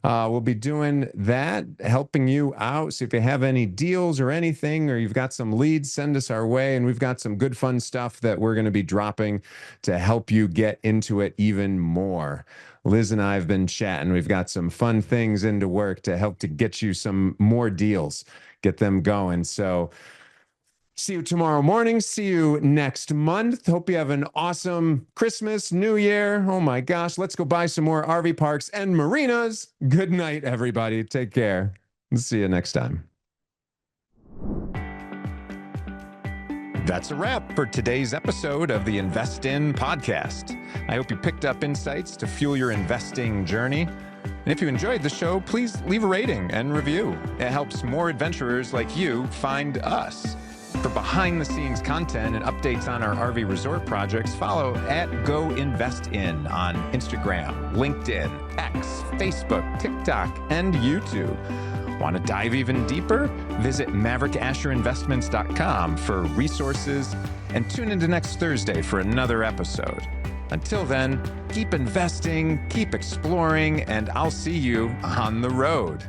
We'll be doing that, helping you out. So if you have any deals or anything, or you've got some leads, send us our way. And we've got some good fun stuff that we're going to be dropping to help you get into it even more. Liz and I have been chatting. We've got some fun things into work to help to get you some more deals, get them going. So see you tomorrow morning. See you next month. Hope you have an awesome Christmas, New Year. Oh my gosh, let's go buy some more RV parks and marinas. Good night, everybody. Take care. See you next time. That's a wrap for today's episode of the Invest In podcast. I hope you picked up insights to fuel your investing journey. And if you enjoyed the show, please leave a rating and review. It helps more adventurers like you find us. For behind-the-scenes content and updates on our RV resort projects, follow @GoInvestIn on Instagram, LinkedIn, X, Facebook, TikTok, and YouTube. Want to dive even deeper? Visit MaverickAsherInvestments.com for resources, and tune into next Thursday for another episode. Until then, keep investing, keep exploring, and I'll see you on the road.